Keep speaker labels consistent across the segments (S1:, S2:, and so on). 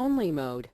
S1: only mode.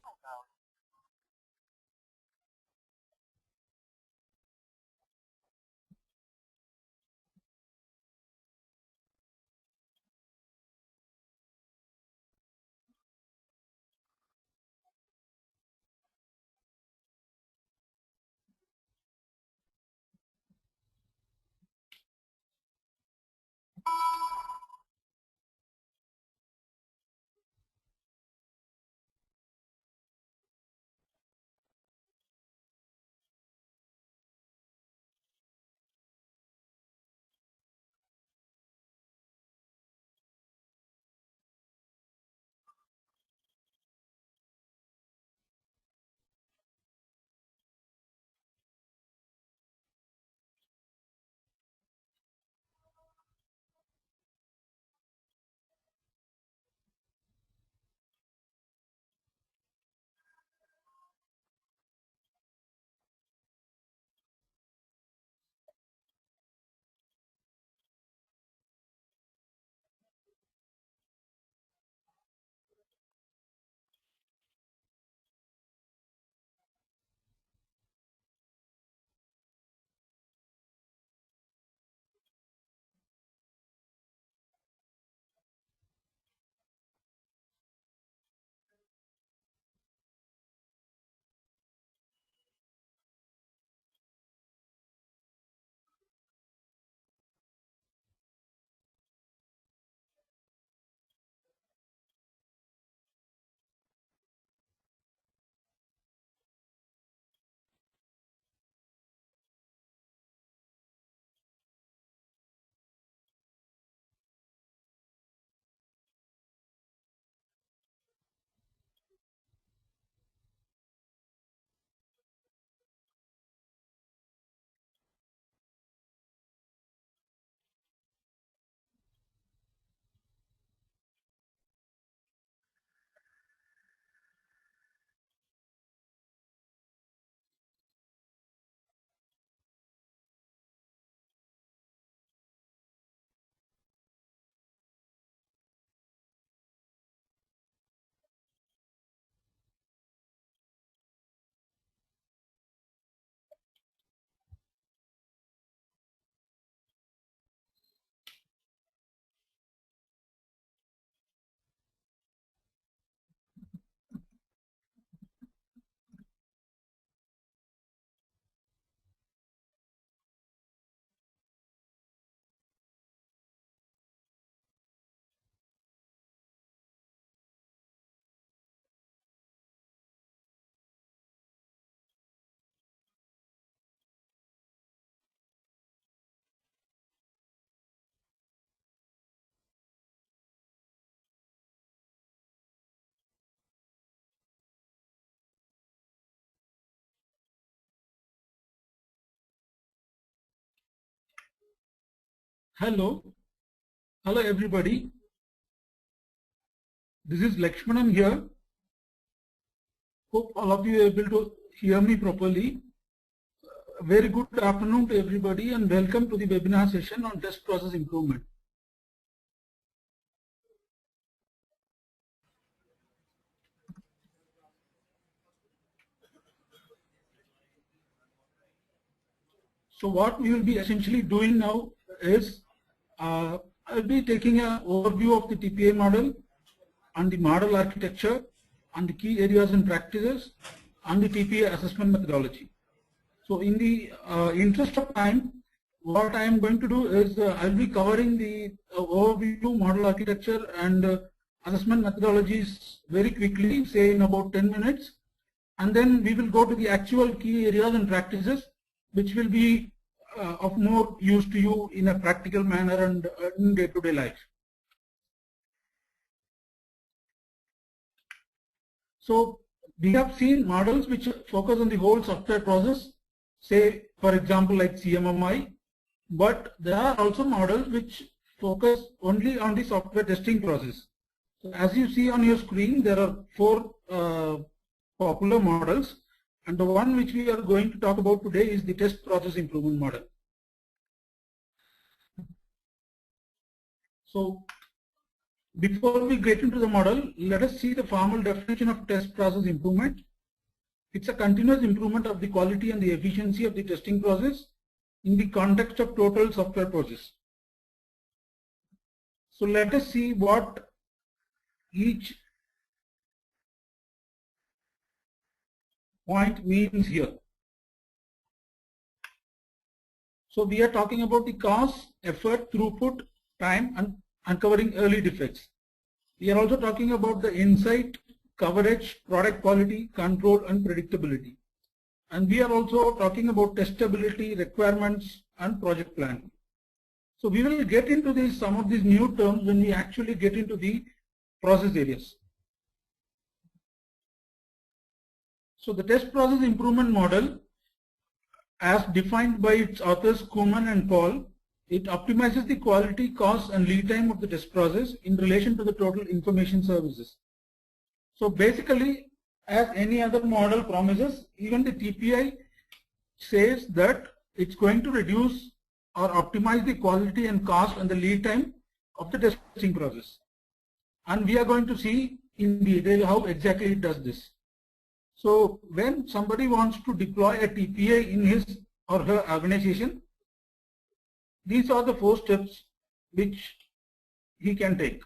S2: Hello everybody. This is Lakshmanan here. Hope all of you are able to hear me properly. Very good afternoon to everybody and welcome to the webinar session on test process improvement. So what we will be essentially doing now is I'll be taking an overview of the TPI model and the model architecture and the key areas and practices and the TPI assessment methodology. So in the interest of time, what I am going to do is I'll be covering the overview, model architecture and assessment methodologies very quickly, say in about 10 minutes. And then we will go to the actual key areas and practices which will be of more use to you in a practical manner and in day-to-day life. So we have seen models which focus on the whole software process, say for example like CMMI, but there are also models which focus only on the software testing process. So as you see on your screen, there are four popular models, and the one which we are going to talk about today is the test process improvement model. So before we get into the model, let us see the formal definition of test process improvement. It's a continuous improvement of the quality and the efficiency of the testing process in the context of total software process. So let us see what each point means here. So we are talking about the cost, effort, throughput, time, and uncovering early defects. We are also talking about the insight, coverage, product quality, control, and predictability. And we are also talking about testability, requirements, and project planning. So we will get into some of these new terms when we actually get into the process areas. So the test process improvement model, as defined by its authors Kuhlman and Paul, it optimizes the quality, cost, and lead time of the test process in relation to the total information services. So basically, as any other model promises, even the TPI says that it's going to reduce or optimize the quality and cost and the lead time of the testing process. And we are going to see in detail how exactly it does this. So when somebody wants to deploy a TPI in his or her organization, these are the 4 steps which he can take.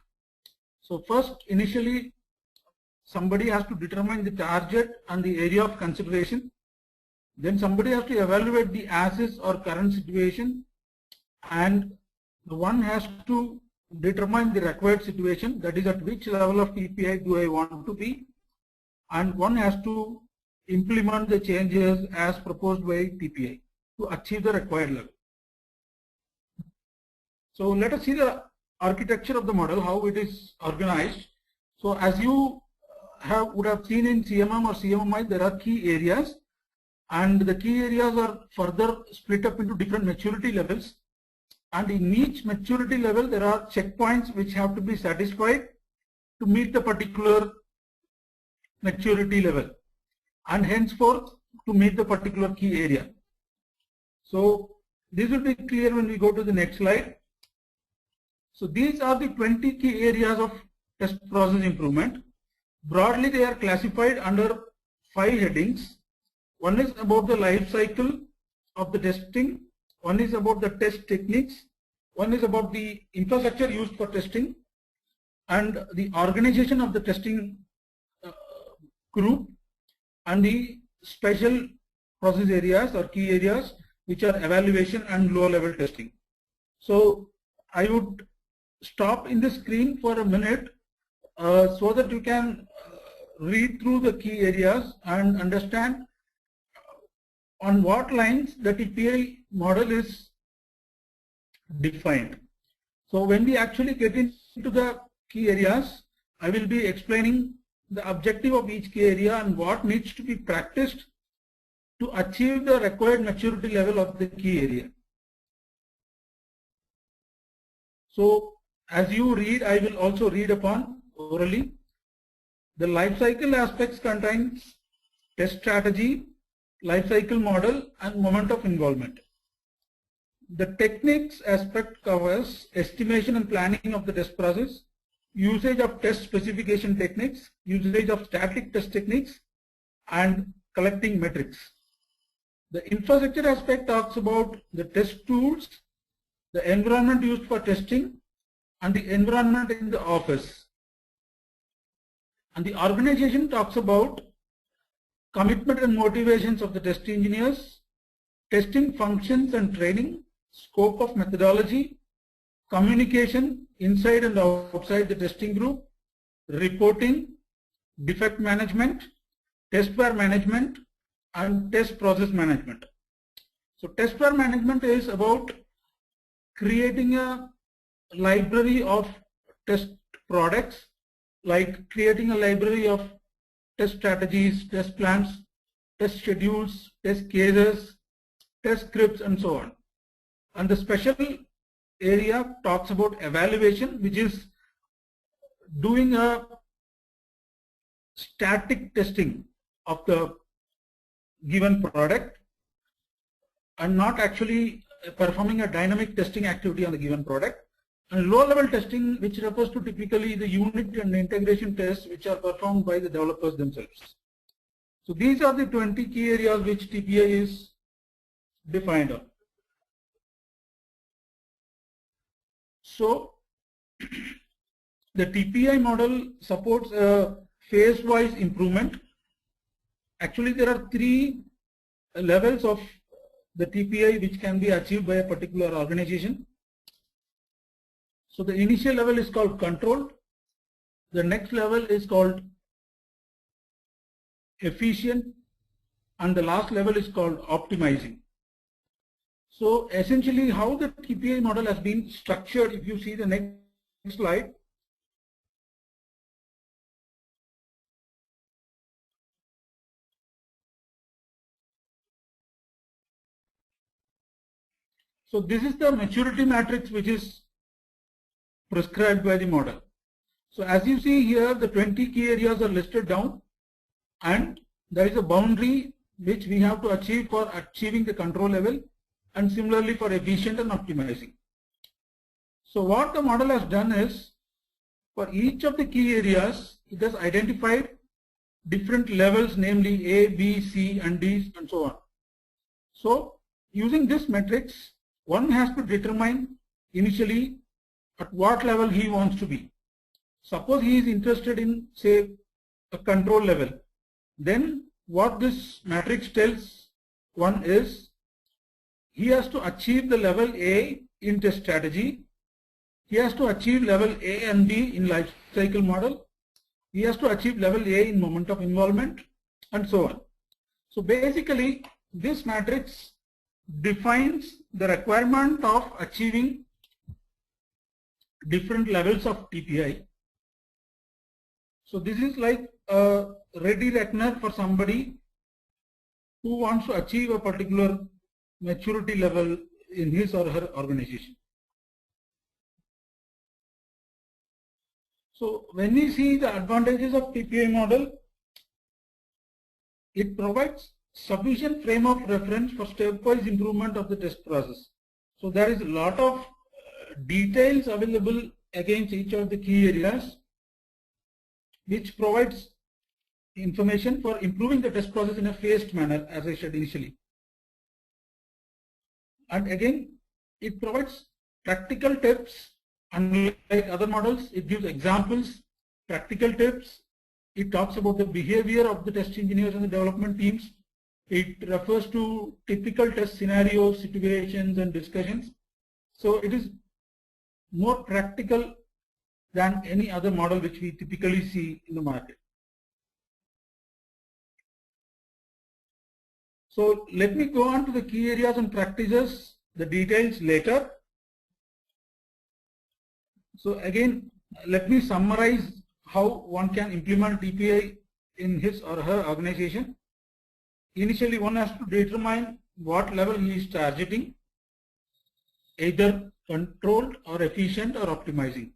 S2: So first, initially, somebody has to determine the target and the area of consideration. Then somebody has to evaluate the as-is or current situation, and the one has to determine the required situation, that is at which level of TPI do I want to be, and one has to implement the changes as proposed by TPI to achieve the required level. So let us see the architecture of the model, how it is organized. So as you would have seen in CMM or CMMI, there are key areas, and the key areas are further split up into different maturity levels. And in each maturity level, there are checkpoints which have to be satisfied to meet the particular maturity level, and henceforth to meet the particular key area. So this will be clear when we go to the next slide. So these are the 20 key areas of test process improvement. Broadly, they are classified under 5 headings. One is about the life cycle of the testing. One is about the test techniques. One is about the infrastructure used for testing, and the organization of the testing group, and the special process areas or key areas which are evaluation and low level testing. So I would stop in the screen for a minute so that you can read through the key areas and understand on what lines the TPI model is defined. So when we actually get into the key areas, I will be explaining the objective of each key area and what needs to be practiced to achieve the required maturity level of the key area. So as you read, I will also read upon orally. The life cycle aspects contains test strategy, life cycle model, and moment of involvement. The techniques aspect covers estimation and planning of the test process, usage of test specification techniques, usage of static test techniques, and collecting metrics. The infrastructure aspect talks about the test tools, the environment used for testing, and the environment in the office. And the organization talks about commitment and motivations of the test engineers, testing functions and training, scope of methodology, communication inside and outside the testing group, reporting, defect management, test pair management, and test process management. So test pair management is about creating a library of test products, like creating a library of test strategies, test plans, test schedules, test cases, test scripts, and so on. And the special area talks about evaluation, which is doing a static testing of the given product and not actually performing a dynamic testing activity on the given product. And low level testing, which refers to typically the unit and integration tests which are performed by the developers themselves. So these are the 20 key areas which TPI is defined on. So the TPI model supports a phase-wise improvement. Actually, there are 3 levels of the TPI which can be achieved by a particular organization. So the initial level is called controlled. The next level is called efficient, and the last level is called optimizing. So essentially how the TPI model has been structured, if you see the next slide. So this is the maturity matrix which is prescribed by the model. So as you see here, the 20 key areas are listed down, and there is a boundary which we have to achieve for achieving the control level, and similarly for efficient and optimizing. So what the model has done is, for each of the key areas, it has identified different levels, namely A, B, C and D and so on. So using this matrix, one has to determine initially at what level he wants to be. Suppose he is interested in, say, a control level. Then what this matrix tells one is, he has to achieve the level A in test strategy. He has to achieve level A and B in lifecycle model. He has to achieve level A in moment of involvement, and so on. So basically, this matrix defines the requirement of achieving different levels of TPI. So this is like a ready reckoner for somebody who wants to achieve a particular maturity level in his or her organization. So when we see the advantages of TPI model, it provides sufficient frame of reference for stepwise improvement of the test process. So there is a lot of details available against each of the key areas, which provides information for improving the test process in a phased manner, as I said initially. And again, it provides practical tips. Unlike other models, it gives examples, practical tips. It talks about the behavior of the test engineers and the development teams. It refers to typical test scenarios, situations and discussions. So it is more practical than any other model which we typically see in the market. So let me go on to the key areas and practices, the details later. So again, let me summarize how one can implement TPI in his or her organization. Initially, one has to determine what level he is targeting, either controlled or efficient or optimizing.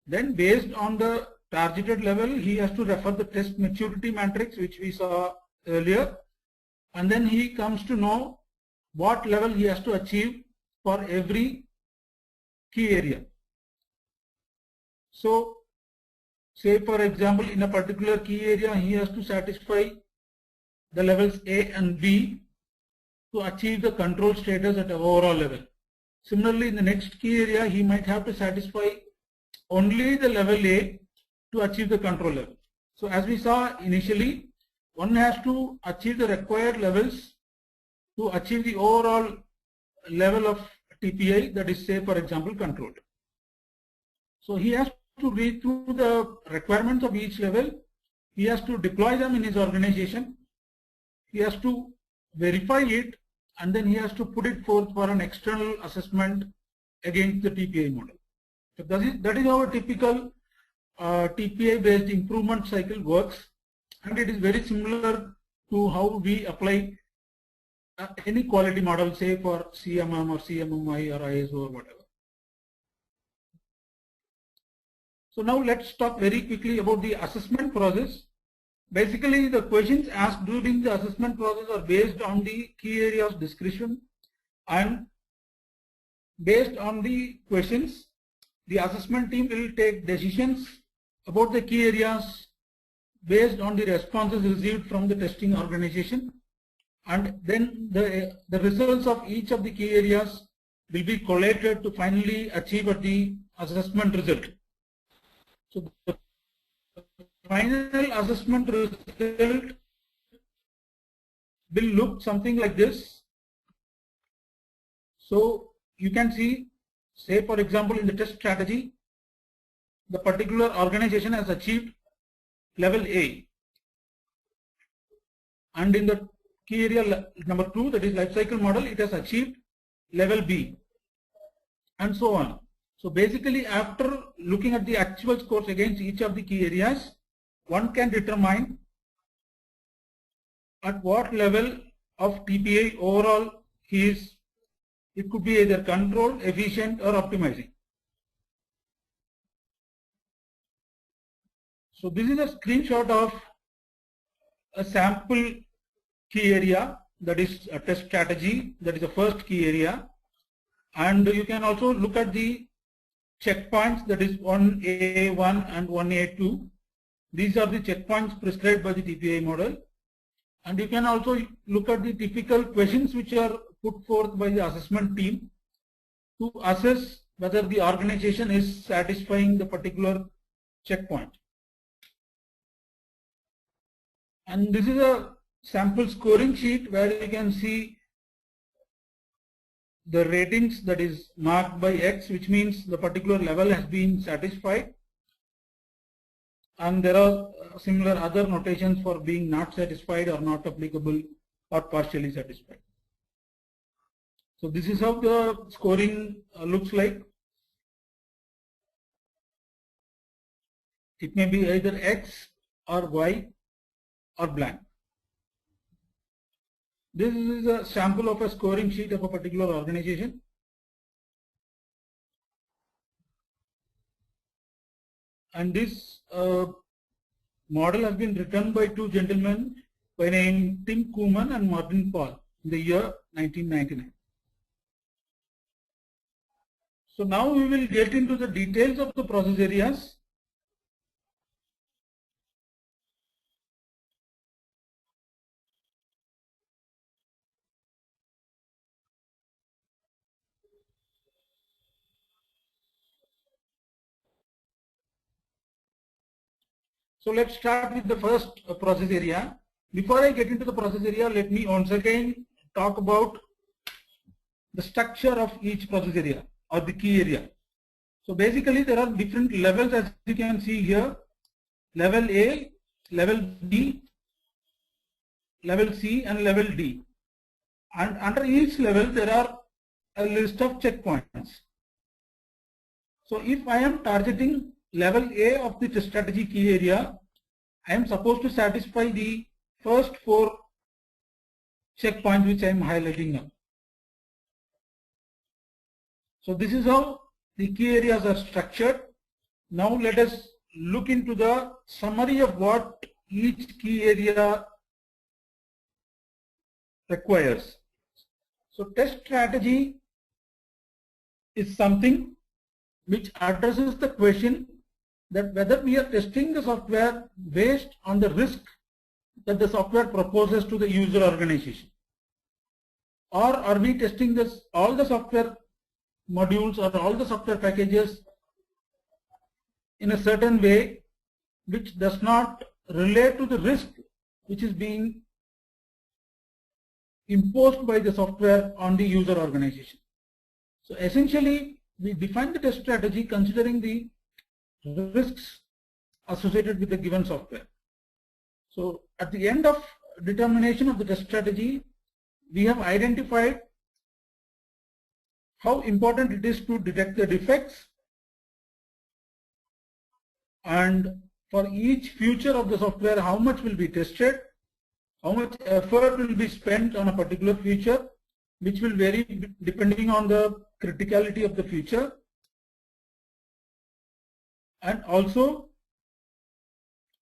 S2: Then based on the targeted level, he has to refer the test maturity matrix which we saw earlier, and then he comes to know what level he has to achieve for every key area. So say for example, in a particular key area he has to satisfy the levels A and B to achieve the control status at an overall level. Similarly, in the next key area he might have to satisfy only the level A to achieve the control level. So as we saw initially, one has to achieve the required levels to achieve the overall level of TPI, that is, say for example, controlled. So he has to read through the requirements of each level. He has to deploy them in his organization. He has to verify it, and then he has to put it forth for an external assessment against the TPI model. So that is how a typical TPI based improvement cycle works, and it is very similar to how we apply any quality model, say for CMM or CMMI or ISO or whatever. So now let's talk very quickly about the assessment process. Basically, the questions asked during the assessment process are based on the key areas description, and based on the questions, the assessment team will take decisions about the key areas based on the responses received from the testing organization, and then the results of each of the key areas will be collated to finally achieve at the assessment result. So the final assessment result will look something like this. So you can see, say for example, in the test strategy, the particular organization has achieved level A, and in the key area number 2, that is lifecycle model, it has achieved level B, and so on. So basically, after looking at the actual scores against each of the key areas, one can determine at what level of TPI overall he is. It could be either controlled, efficient, or optimizing. So this is a screenshot of a sample key area, that is a test strategy, that is the first key area. And you can also look at the checkpoints, that is 1A1 and 1A2. These are the checkpoints prescribed by the TPI model. And you can also look at the typical questions which are put forth by the assessment team to assess whether the organization is satisfying the particular checkpoint. And this is a sample scoring sheet where you can see the ratings, that is marked by X, which means the particular level has been satisfied. And there are similar other notations for being not satisfied or not applicable or partially satisfied. So this is how the scoring looks like. It may be either X or Y or blank. This is a sample of a scoring sheet of a particular organization. And this model has been written by two gentlemen by name Tim Kuhlman and Martin Paul in the year 1999. So now we will get into the details of the process areas. So let's start with the first process area. Before I get into the process area, let me once again talk about the structure of each process area or the key area. So basically there are different levels, as you can see here: level A, level B, level C, and level D. And under each level there are a list of checkpoints. So if I am targeting level A of the test strategy key area, I am supposed to satisfy the first 4 checkpoints which I am highlighting now. So this is how the key areas are structured. Now let us look into the summary of what each key area requires. So test strategy is something which addresses the question that whether we are testing the software based on the risk that the software proposes to the user organization, or are we testing this all the software modules or all the software packages in a certain way which does not relate to the risk which is being imposed by the software on the user organization. So essentially we define the test strategy considering the risks associated with the given software. So at the end of determination of the test strategy, we have identified how important it is to detect the defects, and for each feature of the software how much will be tested, how much effort will be spent on a particular feature, which will vary depending on the criticality of the feature. And also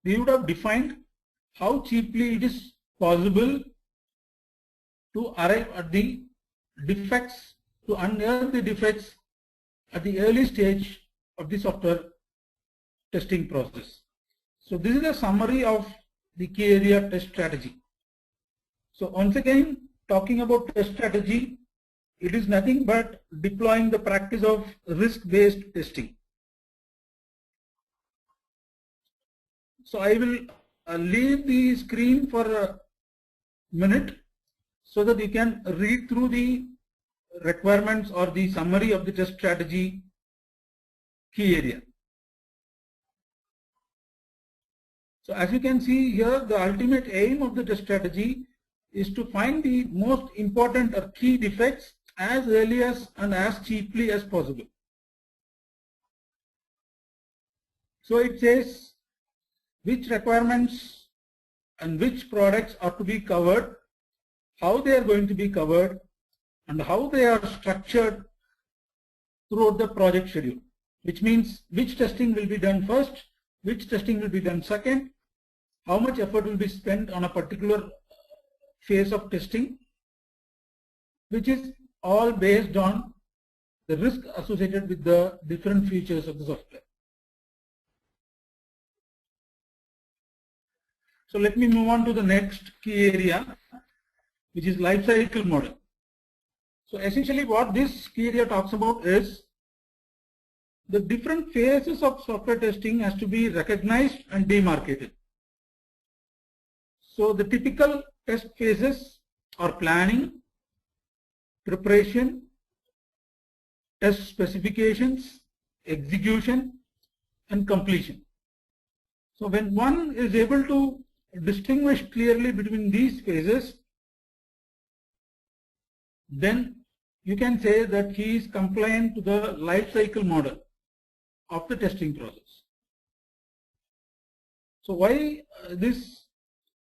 S2: we would have defined how cheaply it is possible to arrive at the defects, to unearth the defects at the early stage of the software testing process. So this is a summary of the key area test strategy. So once again, talking about test strategy, it is nothing but deploying the practice of risk-based testing. So I will leave the screen for a minute so that you can read through the requirements or the summary of the test strategy key area. So as you can see here, the ultimate aim of the test strategy is to find the most important or key defects as early as and as cheaply as possible. So it says which requirements and which products are to be covered, how they are going to be covered, and how they are structured throughout the project schedule, which means which testing will be done first, which testing will be done second, how much effort will be spent on a particular phase of testing, which is all based on the risk associated with the different features of the software. So let me move on to the next key area, which is lifecycle model. So essentially what this key area talks about is the different phases of software testing has to be recognized and demarcated. So the typical test phases are planning, preparation, test specifications, execution, and completion. So when one is able to distinguish clearly between these phases, then you can say that he is compliant to the life cycle model of the testing process. So why this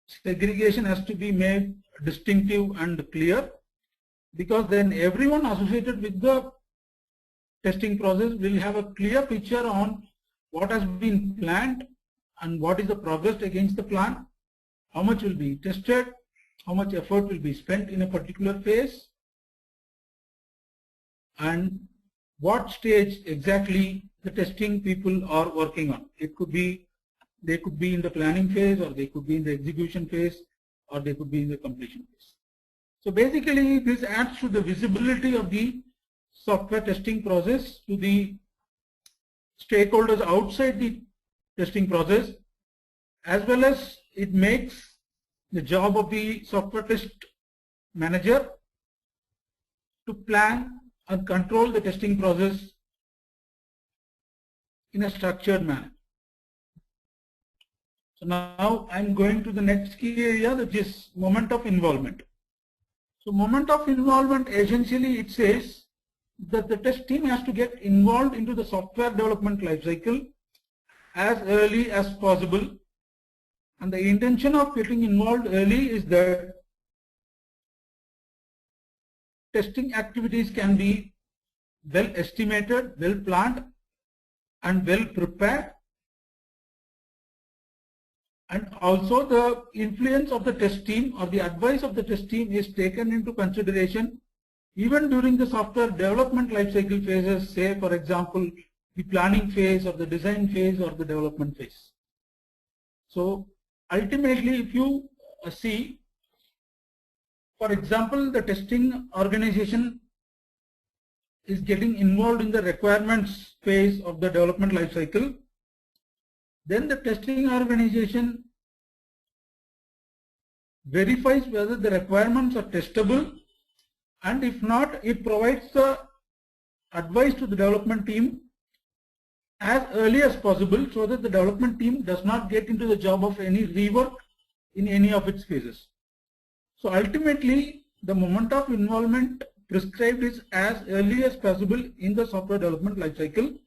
S2: segregation has to be made distinctive and clear? Because then everyone associated with the testing process will have a clear picture on what has been planned and what is the progress against the plan, how much will be tested, how much effort will be spent in a particular phase, and what stage exactly the testing people are working on. It could be, they could be in the planning phase, or they could be in the execution phase, or they could be in the completion phase. So basically this adds to the visibility of the software testing process to the stakeholders outside the testing process, as well as it makes the job of the software test manager to plan and control the testing process in a structured manner. So now I'm going to the next key area, which is moment of involvement. So moment of involvement, essentially it says that the test team has to get involved into the software development lifecycle as early as possible. And the intention of getting involved early is that testing activities can be well estimated, well planned, and well prepared. And also the influence of the test team or the advice of the test team is taken into consideration even during the software development lifecycle phases, say for example the planning phase or the design phase or the development phase. So ultimately if you see, for example, the testing organization is getting involved in the requirements phase of the development lifecycle, then the testing organization verifies whether the requirements are testable, and if not, it provides the advice to the development team as early as possible so that the development team does not get into the job of any rework in any of its phases. So ultimately, the moment of involvement prescribed is as early as possible in the software development lifecycle,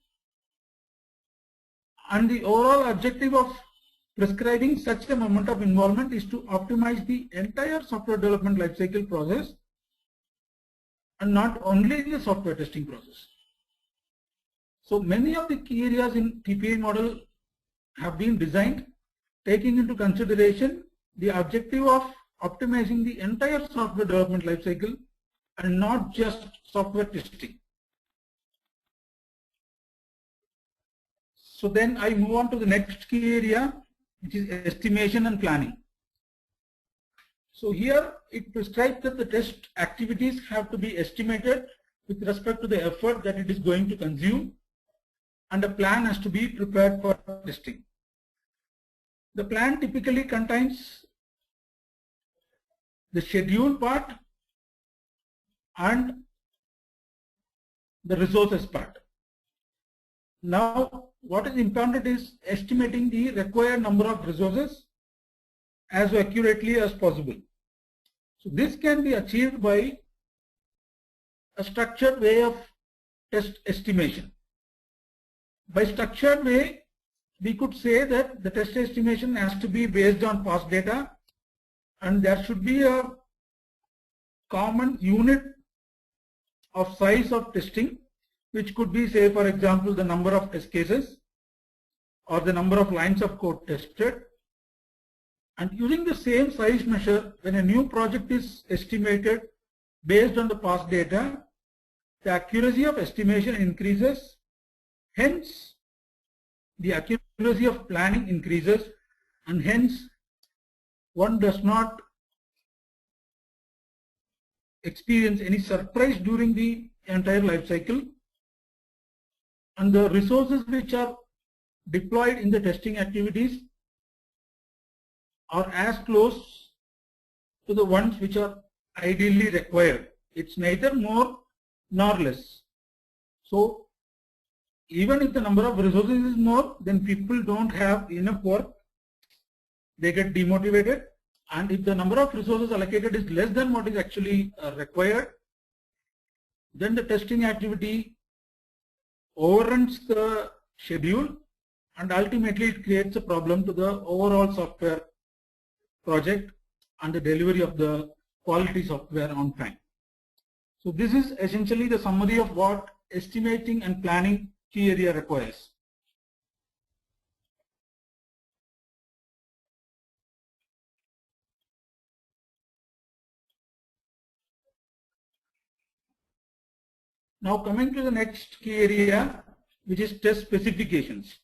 S2: and the overall objective of prescribing such a moment of involvement is to optimize the entire software development lifecycle process and not only the software testing process. So many of the key areas in TPI model have been designed taking into consideration the objective of optimizing the entire software development lifecycle and not just software testing. So then I move on to the next key area, which is estimation and planning. So here it prescribes that the test activities have to be estimated with respect to the effort that it is going to consume, and a plan has to be prepared for testing. The plan typically contains the schedule part and the resources part. Now, what is important is estimating the required number of resources as accurately as possible. So this can be achieved by a structured way of test estimation. By structured way, we could say that the test estimation has to be based on past data, and there should be a common unit of size of testing, which could be, say, for example, the number of test cases or the number of lines of code tested. And using the same size measure, when a new project is estimated based on the past data, the accuracy of estimation increases. Hence, the accuracy of planning increases, and hence one does not experience any surprise during the entire life cycle, and the resources which are deployed in the testing activities are as close to the ones which are ideally required. It's neither more nor less. So even if the number of resources is more, then people don't have enough work, they get demotivated. And if the number of resources allocated is less than what is actually required, then the testing activity overruns the schedule, and ultimately it creates a problem to the overall software project and the delivery of the quality software on time. So this is essentially the summary of what estimating and planning key area requires. Now coming to the next key area, which is test specifications.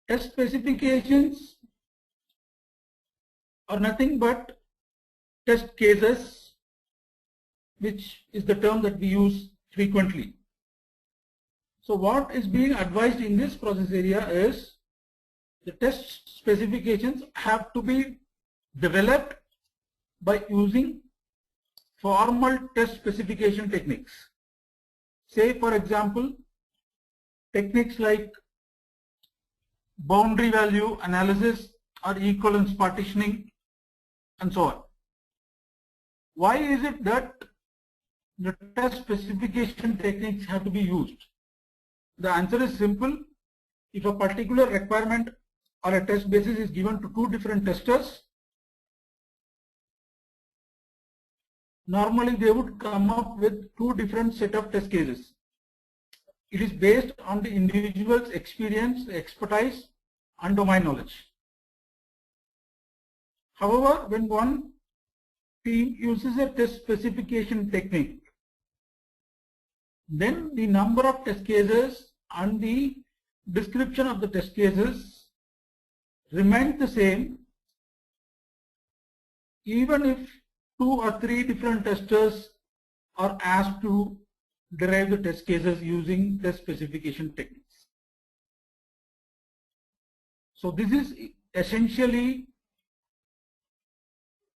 S2: Test specifications are nothing but test cases, which is the term that we use frequently. So what is being advised in this process area is the test specifications have to be developed by using formal test specification techniques. Say, for example, techniques like boundary value analysis or equivalence partitioning and so on. Why is it that the test specification techniques have to be used? The answer is simple. If a particular requirement or a test basis is given to two different testers, normally they would come up with two different set of test cases. It is based on the individual's experience, expertise, and domain knowledge. However, when one team uses a test specification technique, then the number of test cases and the description of the test cases remains the same, even if 2 or 3 different testers are asked to derive the test cases using test specification techniques. So this is essentially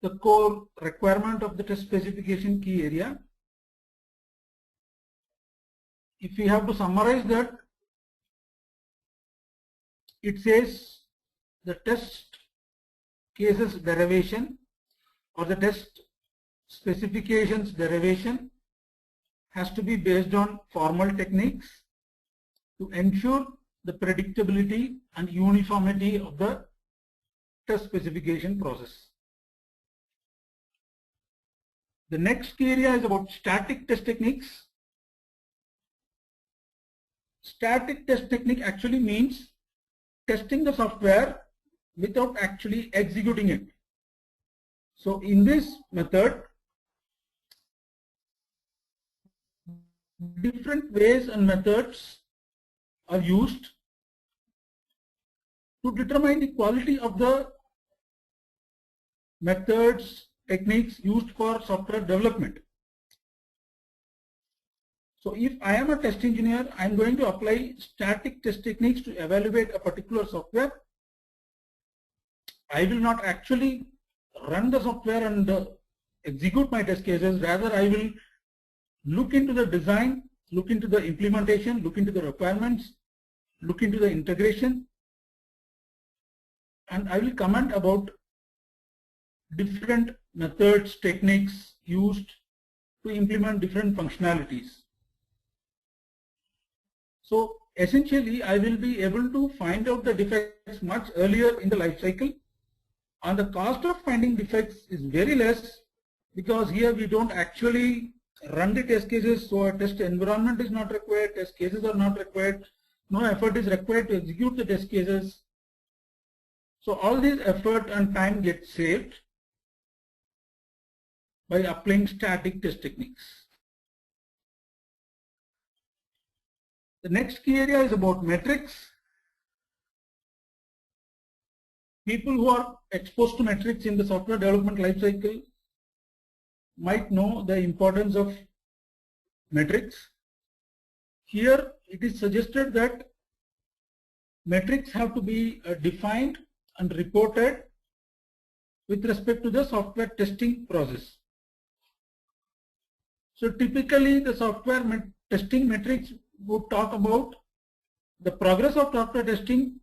S2: the core requirement of the test specification key area. If we have to summarize that, it says the test cases derivation or the test specifications derivation has to be based on formal techniques to ensure the predictability and uniformity of the test specification process. The next key area is about static test techniques. Static test technique actually means testing the software without actually executing it. So in this method, different ways and methods are used to determine the quality of the methods, techniques used for software development. So if I am a test engineer, I am going to apply static test techniques to evaluate a particular software. I will not actually run the software and execute my test cases. Rather, I will look into the design, look into the implementation, look into the requirements, look into the integration, and I will comment about different methods, techniques used to implement different functionalities. So essentially, I will be able to find out the defects much earlier in the life cycle, and the cost of finding defects is very less because here we don't actually run the test cases, so a test environment is not required, test cases are not required, no effort is required to execute the test cases. So all this effort and time gets saved by applying static test techniques. The next key area is about metrics. People who are exposed to metrics in the software development lifecycle might know the importance of metrics. Here it is suggested that metrics have to be defined and reported with respect to the software testing process. So typically the software testing metrics would talk about the progress of software testing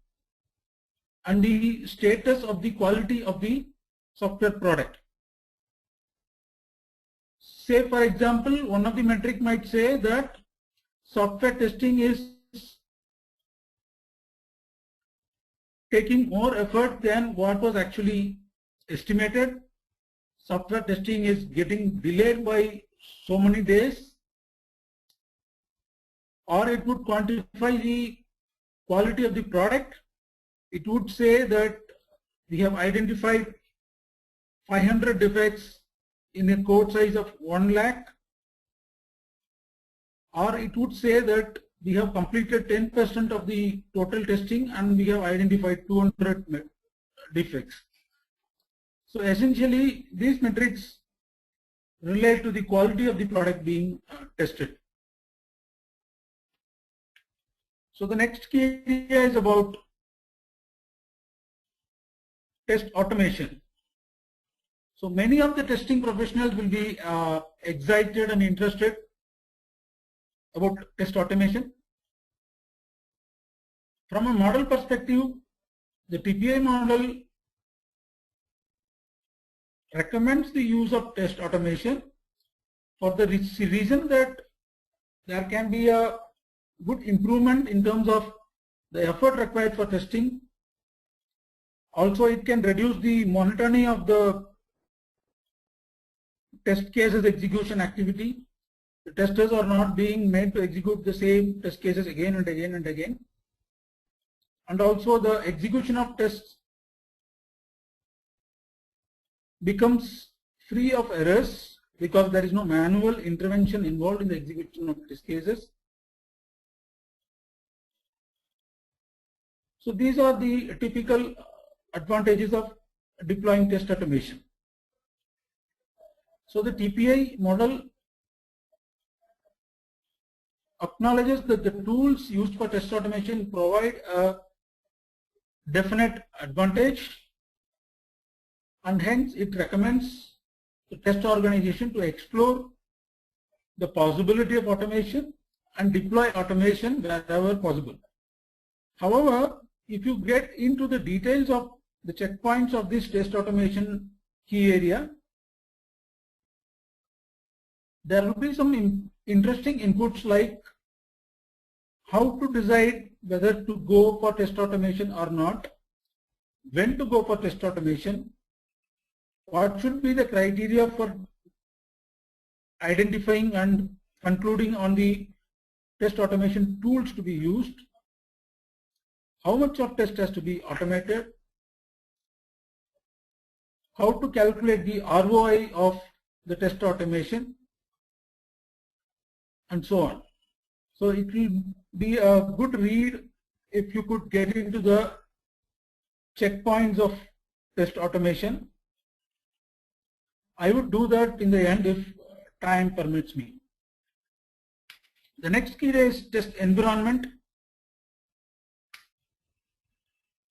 S2: and the status of the quality of the software product. Say for example, one of the metric might say that software testing is taking more effort than what was actually estimated. Software testing is getting delayed by so many days. Or it would quantify the quality of the product. It would say that we have identified 500 defects in a code size of 1 lakh. Or it would say that we have completed 10% of the total testing and we have identified 200 defects. So essentially these metrics relate to the quality of the product being tested. So the next key area is about test automation. So many of the testing professionals will be excited and interested about test automation. From a model perspective, the TPI model recommends the use of test automation for the reason that there can be a good improvement in terms of the effort required for testing. Also, it can reduce the monotony of the test cases execution activity. The testers are not being made to execute the same test cases again and again and again. And also the execution of tests becomes free of errors because there is no manual intervention involved in the execution of test cases. So these are the typical advantages of deploying test automation. So the TPI model acknowledges that the tools used for test automation provide a definite advantage, and hence it recommends the test organization to explore the possibility of automation and deploy automation wherever possible. However, if you get into the details of the checkpoints of this test automation key area, there will be some interesting inputs like how to decide whether to go for test automation or not, when to go for test automation, what should be the criteria for identifying and concluding on the test automation tools to be used, how much of test has to be automated, how to calculate the ROI of the test automation, and so on. So it will be a good read if you could get into the checkpoints of test automation. I would do that in the end if time permits me. The next key is test environment.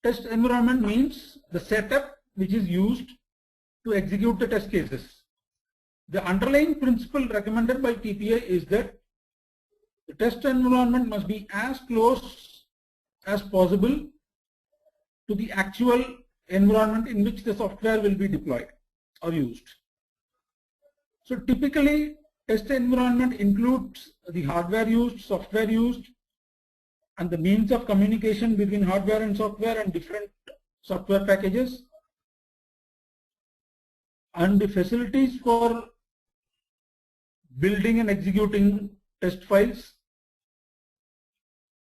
S2: Test environment means the setup which is used to execute the test cases. The underlying principle recommended by TPI is that the test environment must be as close as possible to the actual environment in which the software will be deployed or used. So typically, test environment includes the hardware used, software used, and the means of communication between hardware and software and different software packages, and the facilities for building and executing test files,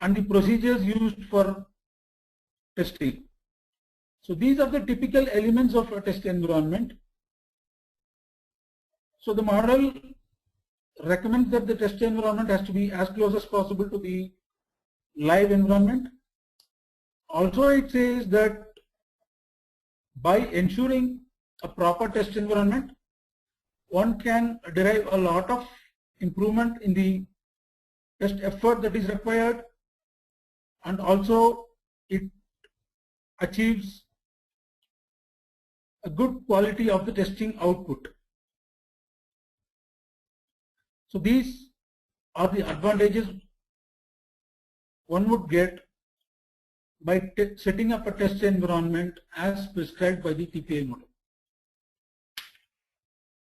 S2: and the procedures used for testing. So these are the typical elements of a test environment. So the model recommends that the test environment has to be as close as possible to the live environment. Also, it says that by ensuring a proper test environment, one can derive a lot of improvement in the test effort that is required, and also it achieves a good quality of the testing output. So these are the advantages one would get by setting up a test environment as prescribed by the TPI model.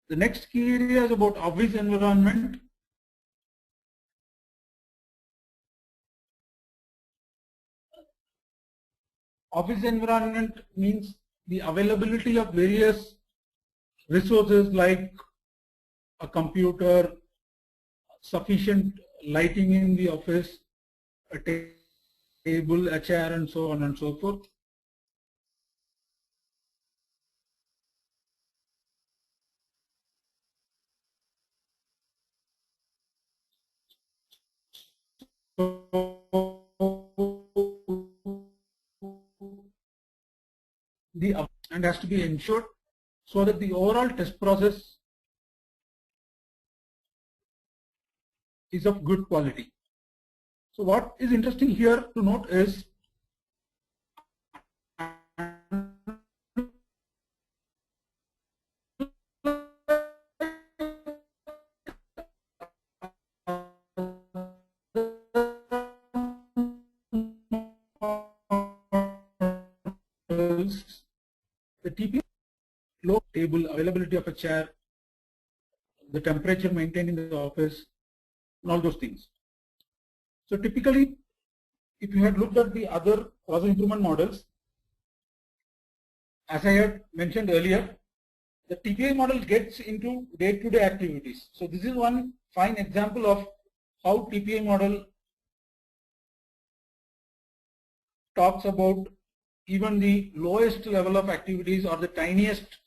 S2: The next key area is about office environment. Office environment means the availability of various resources like a computer, sufficient lighting in the office, a table, a chair, and so on and so forth. And has to be ensured so that the overall test process is of good quality. So what is interesting here to note is the TPI, low table, availability of a chair, the temperature maintained in the office, and all those things. So typically, if you had looked at the other process improvement models, as I had mentioned earlier, the TPI model gets into day-to-day activities. So this is one fine example of how TPI model talks about even the lowest level of activities or the tiniest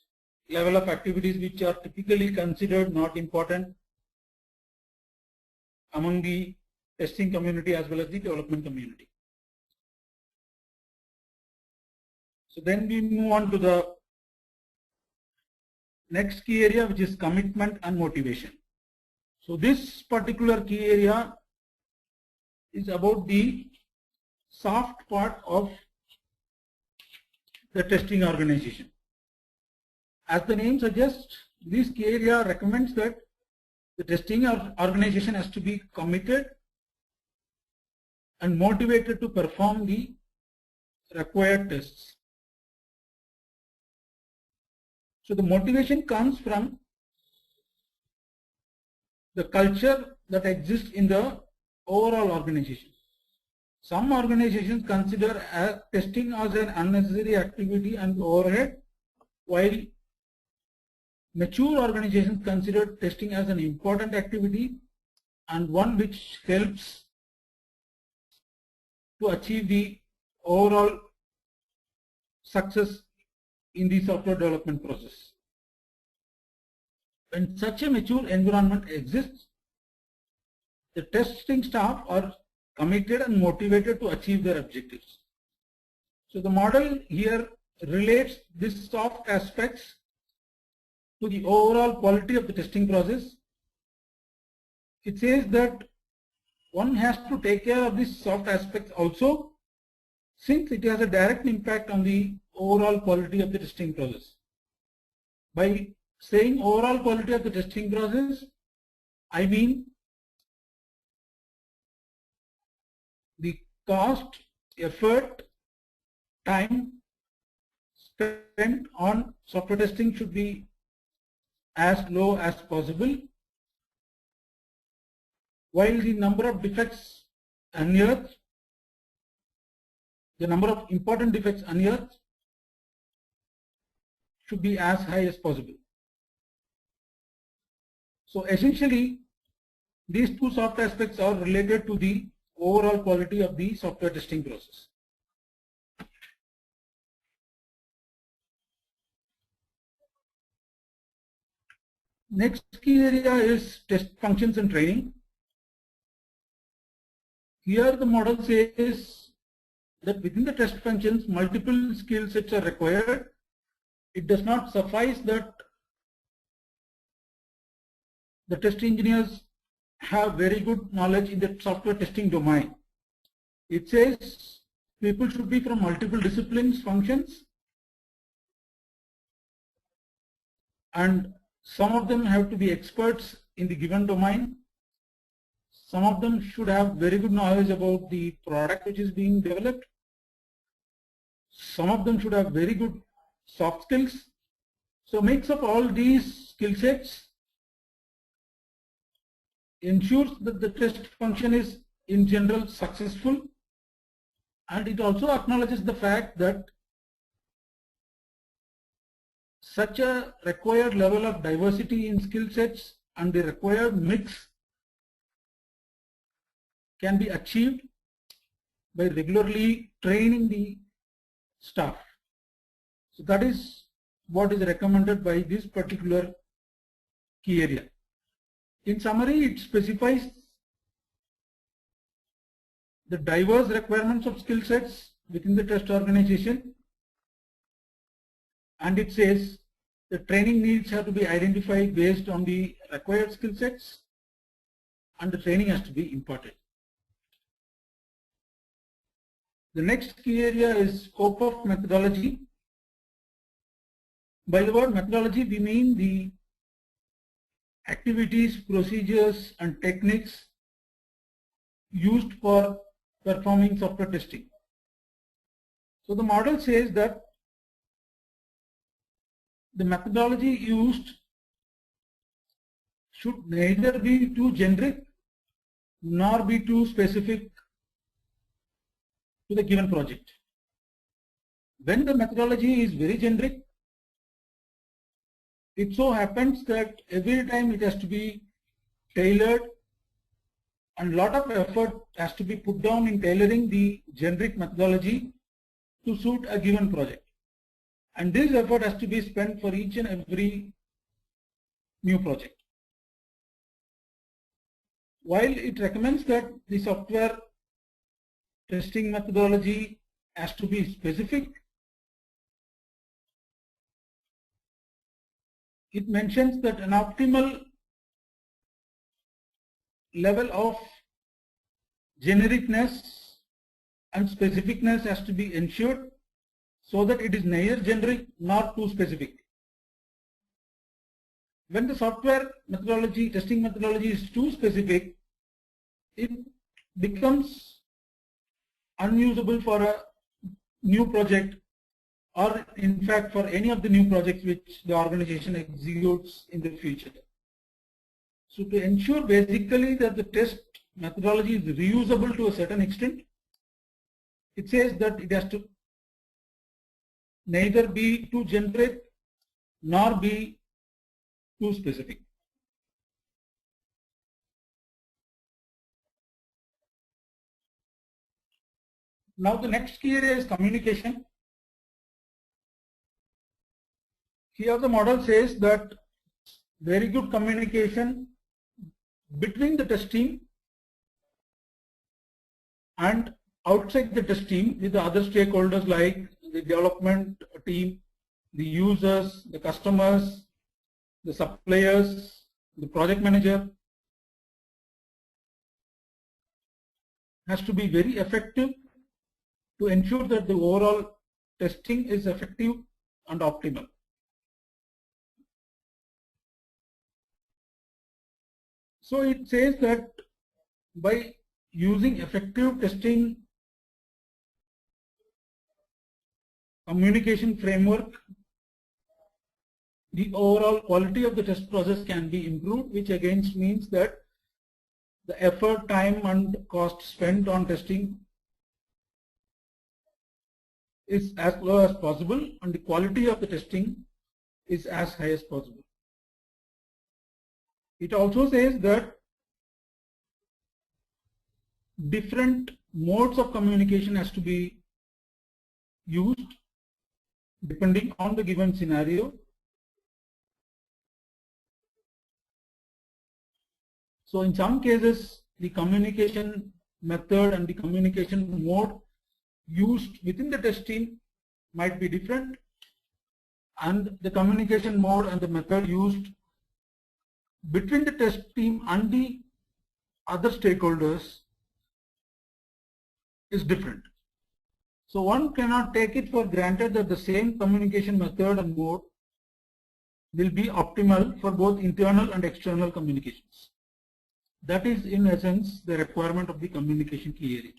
S2: level of activities which are typically considered not important among the testing community as well as the development community. So then we move on to the next key area, which is commitment and motivation. So this particular key area is about the soft part of the testing organization. As the name suggests, this key area recommends that the testing organization has to be committed and motivated to perform the required tests. So the motivation comes from the culture that exists in the overall organization. Some organizations consider testing as an unnecessary activity and overhead, while mature organizations consider testing as an important activity and one which helps to achieve the overall success in the software development process. When such a mature environment exists, the testing staff are committed and motivated to achieve their objectives. So the model here relates these soft aspects to the overall quality of the testing process. It says that one has to take care of these soft aspects also, since it has a direct impact on the overall quality of the testing process. By saying overall quality of the testing process, I mean the cost, effort, time spent on software testing should be as low as possible, while the number of defects unearthed, the number of important defects unearthed should be as high as possible. So essentially, these two soft aspects are related to the overall quality of the software testing process. Next key area is test functions and training. Here the model says that within the test functions, multiple skill sets are required. It does not suffice that the test engineers have very good knowledge in the software testing domain. It says people should be from multiple disciplines, functions, and some of them have to be experts in the given domain. Some of them should have very good knowledge about the product which is being developed. Some of them should have very good soft skills. So mix of all these skill sets ensures that the test function is in general successful, and it also acknowledges the fact that such a required level of diversity in skill sets and the required mix can be achieved by regularly training the staff. So that is what is recommended by this particular key area. In summary, it specifies the diverse requirements of skill sets within the test organization, and it says the training needs have to be identified based on the required skill sets, and the training has to be imparted. The next key area is scope of methodology. By the word methodology, we mean the activities, procedures, and techniques used for performing software testing. So the model says that the methodology used should neither be too generic nor be too specific to the given project. When the methodology is very generic, it so happens that every time it has to be tailored, and a lot of effort has to be put down in tailoring the generic methodology to suit a given project. And this effort has to be spent for each and every new project. While it recommends that the software testing methodology has to be specific, it mentions that an optimal level of genericness and specificness has to be ensured so that it is neither generic nor too specific. When the software methodology, testing methodology is too specific, it becomes unusable for a new project, or in fact for any of the new projects which the organization executes in the future. So to ensure basically that the test methodology is reusable to a certain extent, it says that it has to neither be too generic nor be too specific. Now the next key area is communication. Here the model says that very good communication between the test team and outside the test team with the other stakeholders like the development team, the users, the customers, the suppliers, the project manager, has to be very effective to ensure that the overall testing is effective and optimal. So it says that by using effective testing communication framework, the overall quality of the test process can be improved, which again means that the effort, time and cost spent on testing is as low as possible and the quality of the testing is as high as possible. It also says that different modes of communication has to be used depending on the given scenario. So in some cases, the communication method and the communication mode used within the test team might be different, and the communication mode and the method used between the test team and the other stakeholders is different. So one cannot take it for granted that the same communication method and mode will be optimal for both internal and external communications. That is in essence the requirement of the communication key area.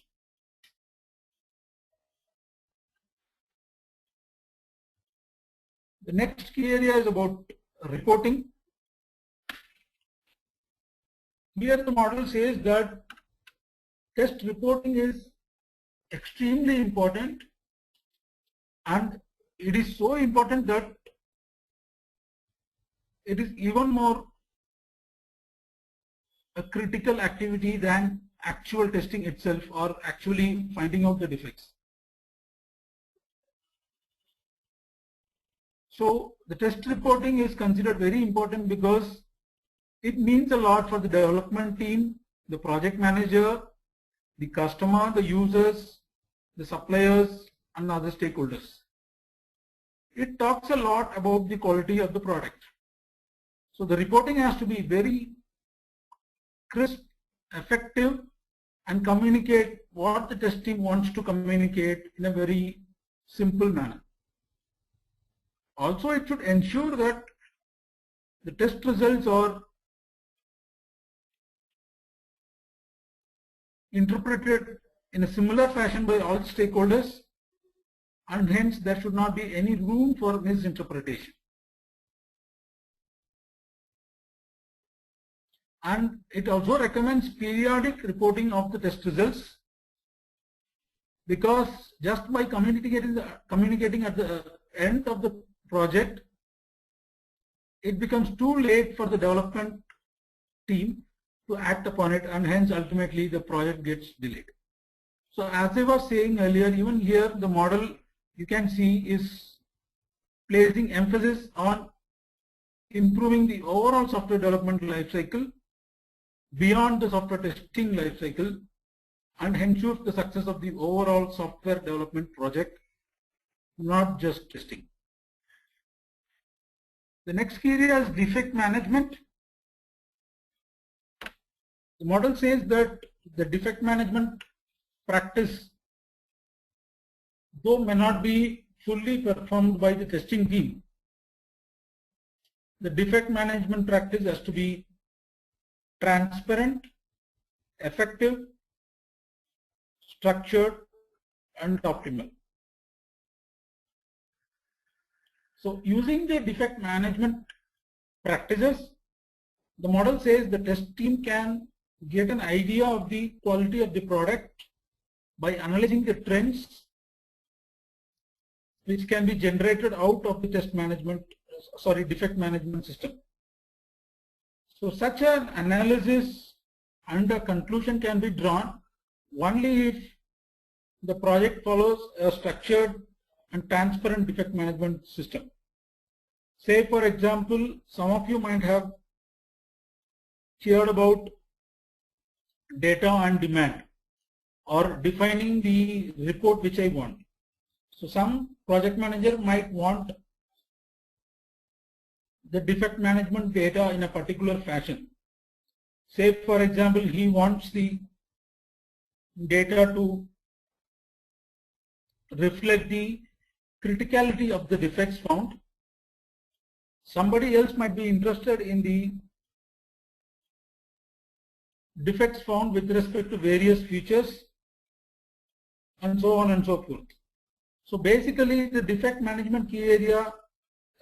S2: The next key area is about reporting. Here the model says that test reporting is extremely important, and it is so important that it is even more a critical activity than actual testing itself or actually finding out the defects. So the test reporting is considered very important because it means a lot for the development team, the project manager, the customer, the users, the suppliers and other stakeholders. It talks a lot about the quality of the product. So the reporting has to be very crisp, effective and communicate what the test team wants to communicate in a very simple manner. Also, it should ensure that the test results are interpreted in a similar fashion by all stakeholders, and hence there should not be any room for misinterpretation. And it also recommends periodic reporting of the test results, because just by communicating at the end of the project, it becomes too late for the development team to act upon it, and hence ultimately the project gets delayed. So as I was saying earlier, even here the model you can see is placing emphasis on improving the overall software development lifecycle beyond the software testing lifecycle, and ensures the success of the overall software development project, not just testing. The next key area is defect management. The model says that the defect management practice, though may not be fully performed by the testing team, the defect management practice has to be transparent, effective, structured and optimal. So using the defect management practices, the model says the test team can get an idea of the quality of the product by analyzing the trends which can be generated out of the defect management system. So such an analysis and a conclusion can be drawn only if the project follows a structured and transparent defect management system. Say for example, some of you might have heard about data on demand. or defining the report which I want. So some project manager might want the defect management data in a particular fashion. Say for example, he wants the data to reflect the criticality of the defects found. Somebody else might be interested in the defects found with respect to various features and so on and so forth. So basically the defect management key area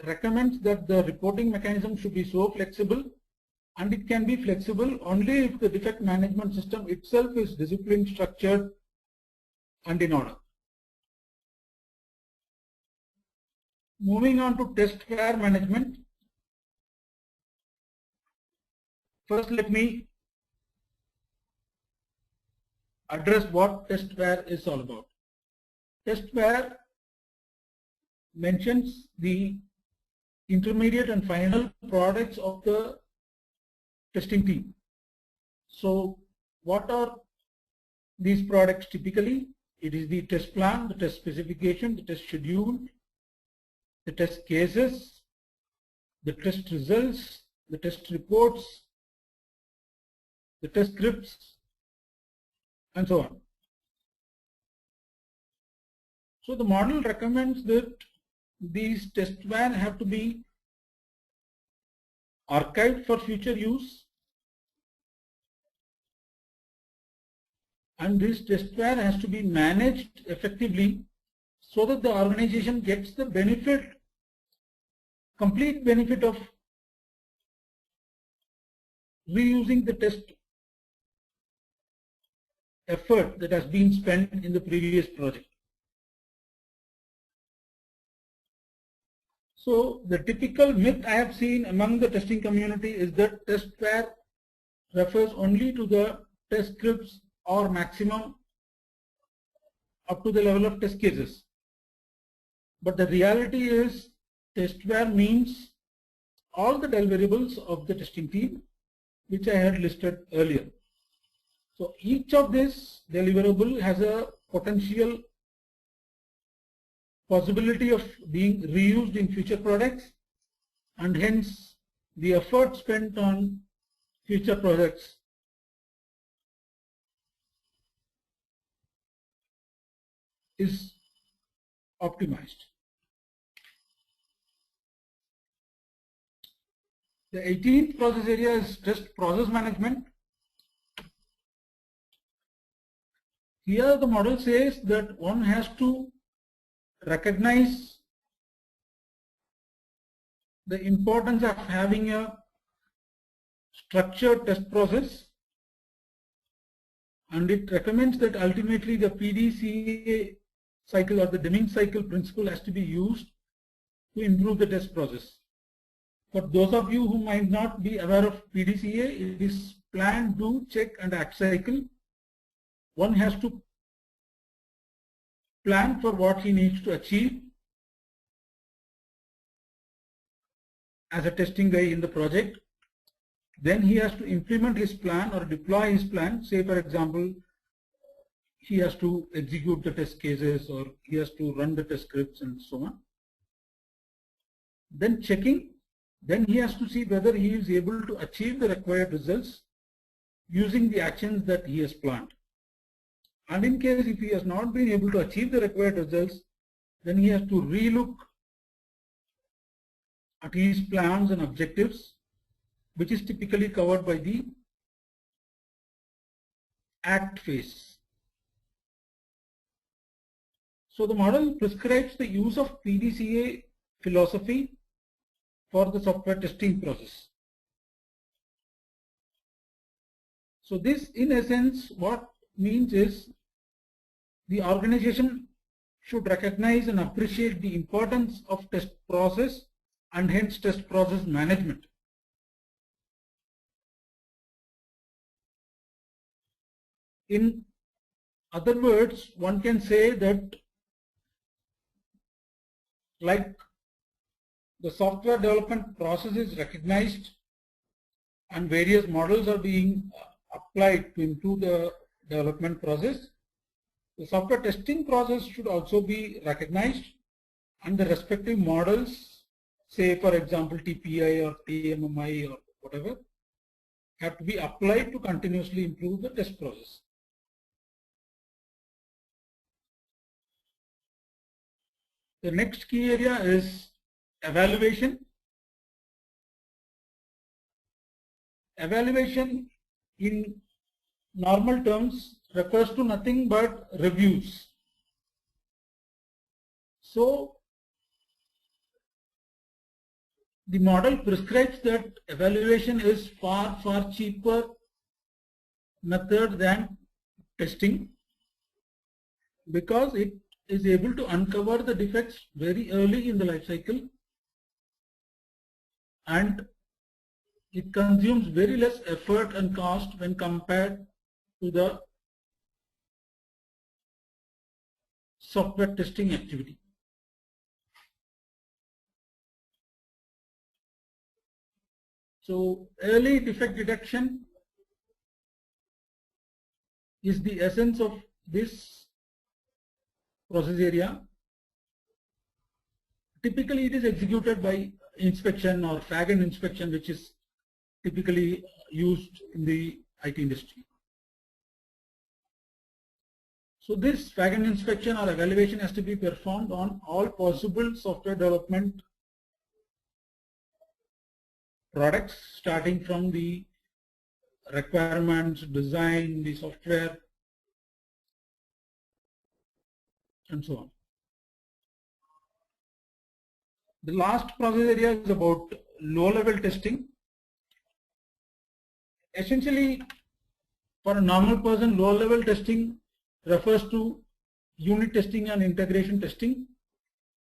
S2: recommends that the reporting mechanism should be so flexible, and it can be flexible only if the defect management system itself is disciplined, structured and in order. Moving on to test wear management. First let me address what test wear is all about. Test wear mentions the intermediate and final products of the testing team. So what are these products typically? It is the test plan, the test specification, the test schedule, the test cases, the test results, the test reports, the test scripts, and so on. So the model recommends that these test van have to be archived for future use, and this test van has to be managed effectively so that the organization gets the benefit, complete benefit of reusing the test effort that has been spent in the previous project. So the typical myth I have seen among the testing community is that test wear refers only to the test scripts or maximum up to the level of test cases. But the reality is test wear means all the deliverables of the testing team, which I had listed earlier. So each of this deliverable has a potential possibility of being reused in future products, and hence the effort spent on future projects is optimized. The 18th process area is test process management. Here the model says that one has to recognize the importance of having a structured test process, and it recommends that ultimately the PDCA cycle or the Deming cycle principle has to be used to improve the test process. For those of you who might not be aware of PDCA, it is plan, do, check and act cycle. One has to plan for what he needs to achieve as a testing guy in the project. Then he has to implement his plan or deploy his plan. Say for example, he has to execute the test cases or he has to run the test scripts and so on. Then checking. Then he has to see whether he is able to achieve the required results using the actions that he has planned. And in case if he has not been able to achieve the required results, then he has to relook at his plans and objectives, which is typically covered by the act phase. So the model prescribes the use of PDCA philosophy for the software testing process. So this in essence what means is the organization should recognize and appreciate the importance of test process and hence test process management. In other words, one can say that like the software development process is recognized and various models are being applied to improve the development process, The software testing process should also be recognized, and the respective models, say for example TPI or TMMI or whatever, have to be applied to continuously improve the test process. The next key area is evaluation. Evaluation in normal terms refers to nothing but reviews. So the model prescribes that evaluation is far cheaper method than testing, because it is able to uncover the defects very early in the life cycle, and it consumes very less effort and cost when compared to the software testing activity. So early defect detection is the essence of this process area. Typically it is executed by inspection or fag and inspection, which is typically used in the IT industry. So this fag and inspection or evaluation has to be performed on all possible software development products, starting from the requirements, design, the software, and so on. The last process area is about low-level testing. Essentially, for a normal person, low-level testing refers to unit testing and integration testing.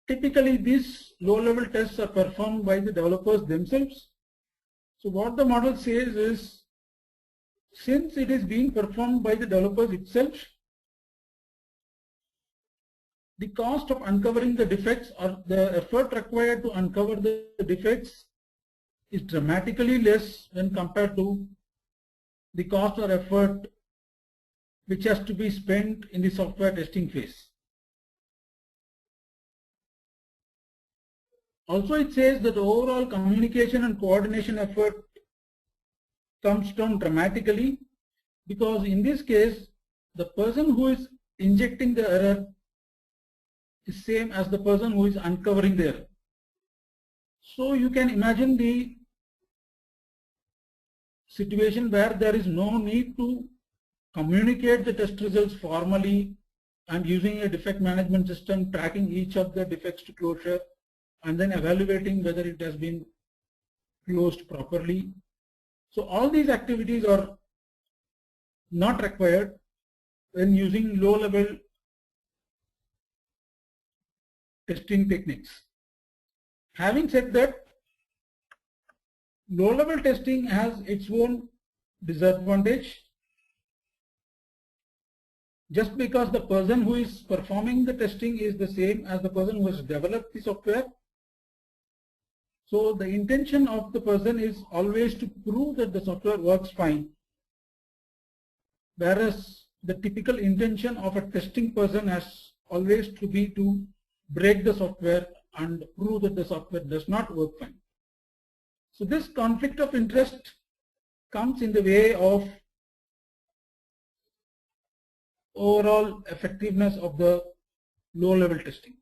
S2: Typically, these low-level tests are performed by the developers themselves. So what the model says is, since it is being performed by the developers itself, the cost of uncovering the defects or the effort required to uncover the defects is dramatically less when compared to the cost or effort which has to be spent in the software testing phase. Also, it says that overall communication and coordination effort comes down dramatically, because in this case the person who is injecting the error is same as the person who is uncovering the error. So you can imagine the situation where there is no need to communicate the test results formally and using a defect management system, tracking each of the defects to closure and then evaluating whether it has been closed properly. So all these activities are not required when using low-level testing techniques. Having said that, low-level testing has its own disadvantage. Just because the person who is performing the testing is the same as the person who has developed the software, so the intention of the person is always to prove that the software works fine, whereas the typical intention of a testing person has always to be to break the software and prove that the software does not work fine. So this conflict of interest comes in the way of overall effectiveness of the low-level testing.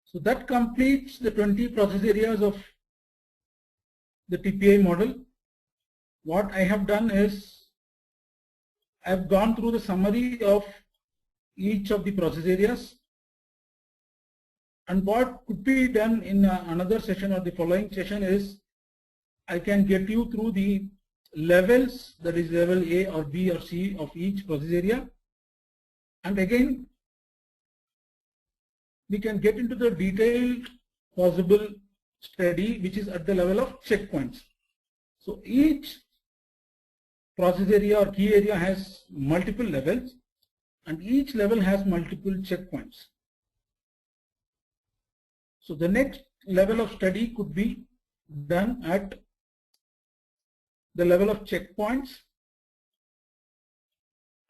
S2: So that completes the 20 process areas of the TPI model. What I have done is I have gone through the summary of each of the process areas, and what could be done in another session or the following session is I can get you through the levels, that is level A or B or C of each process area, and again we can get into the detailed possible study which is at the level of checkpoints. So each process area or key area has multiple levels and each level has multiple checkpoints. So the next level of study could be done at the level of checkpoints,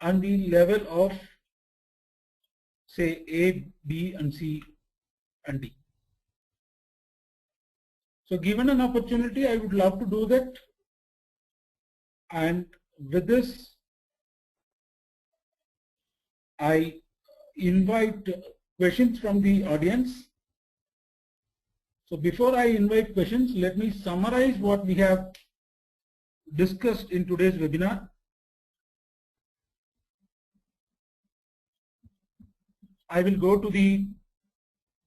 S2: and the level of say A, B and C and D. So given an opportunity, I would love to do that, and with this I invite questions from the audience. So before I invite questions, let me summarize what we have discussed in today's webinar. I will go to the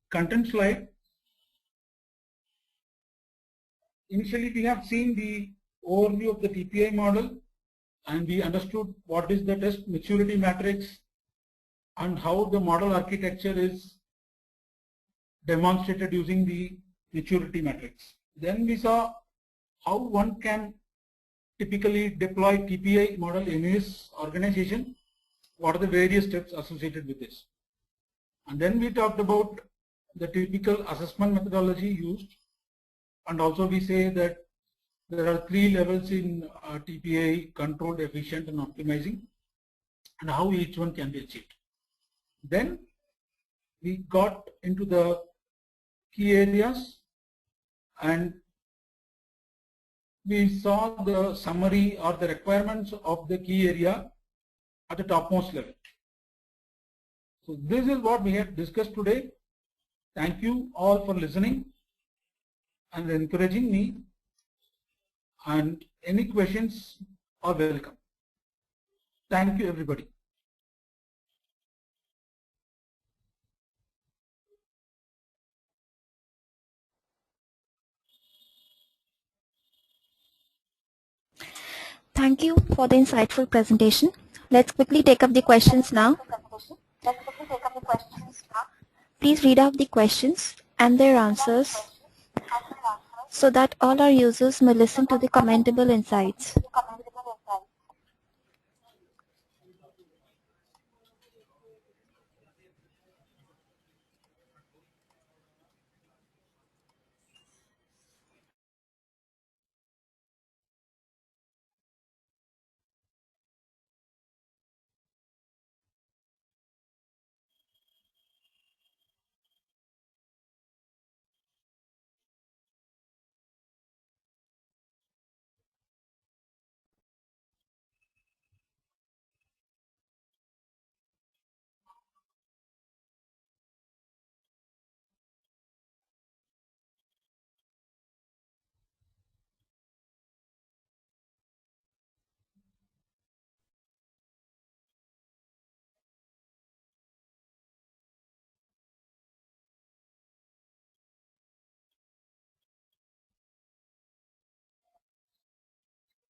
S2: content slide. Initially, we have seen the overview of the TPI model, and we understood what is the test maturity matrix and how the model architecture is demonstrated using the maturity matrix. Then we saw how one can typically deploy TPI model in his organization, what are the various steps associated with this. And then we talked about the typical assessment methodology used, and also we say that there are 3 levels in TPI: controlled, efficient and optimizing, and how each one can be achieved. Then we got into the key areas and we saw the summary or the requirements of the key area at the topmost level. So this is what we have discussed today. Thank you all for listening and encouraging me, and any questions are welcome. Thank you everybody.
S1: Thank you for the insightful presentation. Let's quickly take up the questions now. Please read out the questions and their answers so that all our users may listen to the commentable insights.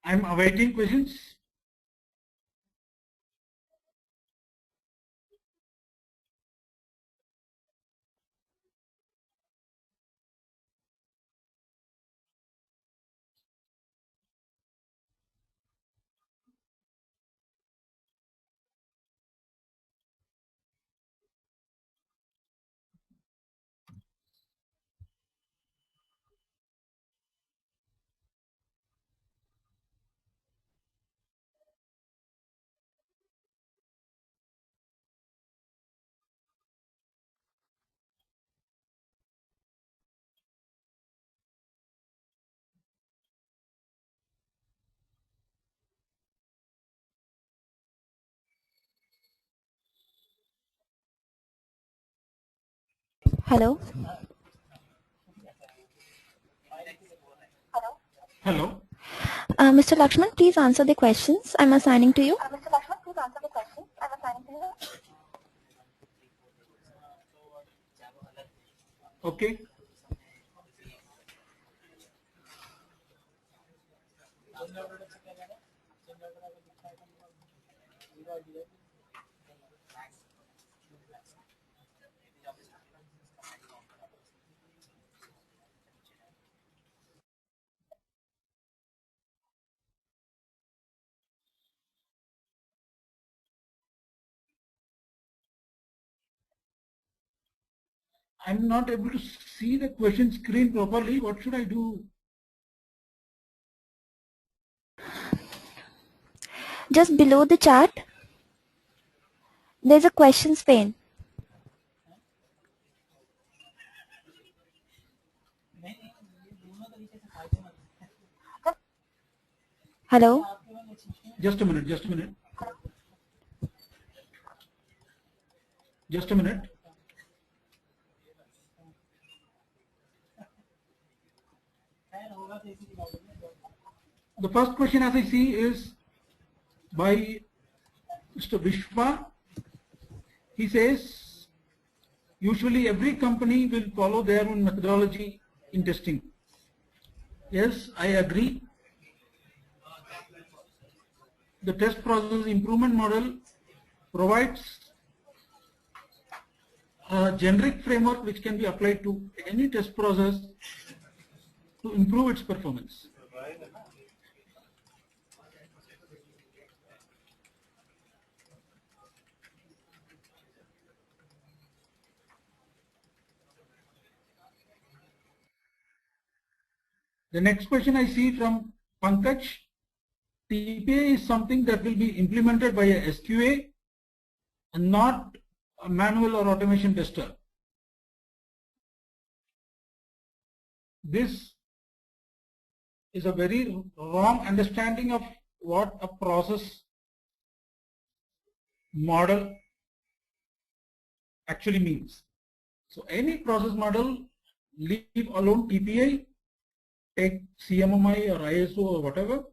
S2: I'm awaiting questions.
S1: Hello?
S2: Hello.
S1: Mr. Lakshman, please answer the questions I'm assigning to you.
S2: Okay. I'm not able to see the question screen properly. What should I do?
S1: Just below the chat, There's a questions pane. Hello?
S2: Just a minute, just a minute. Just a minute. The first question as I see is by Mr. Vishwa. He says, usually every company will follow their own methodology in testing. Yes, I agree. The test process improvement model provides a generic framework which can be applied to any test process to improve its performance. The next question I see from Pankaj. TPA is something that will be implemented by a SQA and not a manual or automation tester. This is a very wrong understanding of what a process model actually means. So any process model, leave alone TPI, take CMMI or ISO or whatever.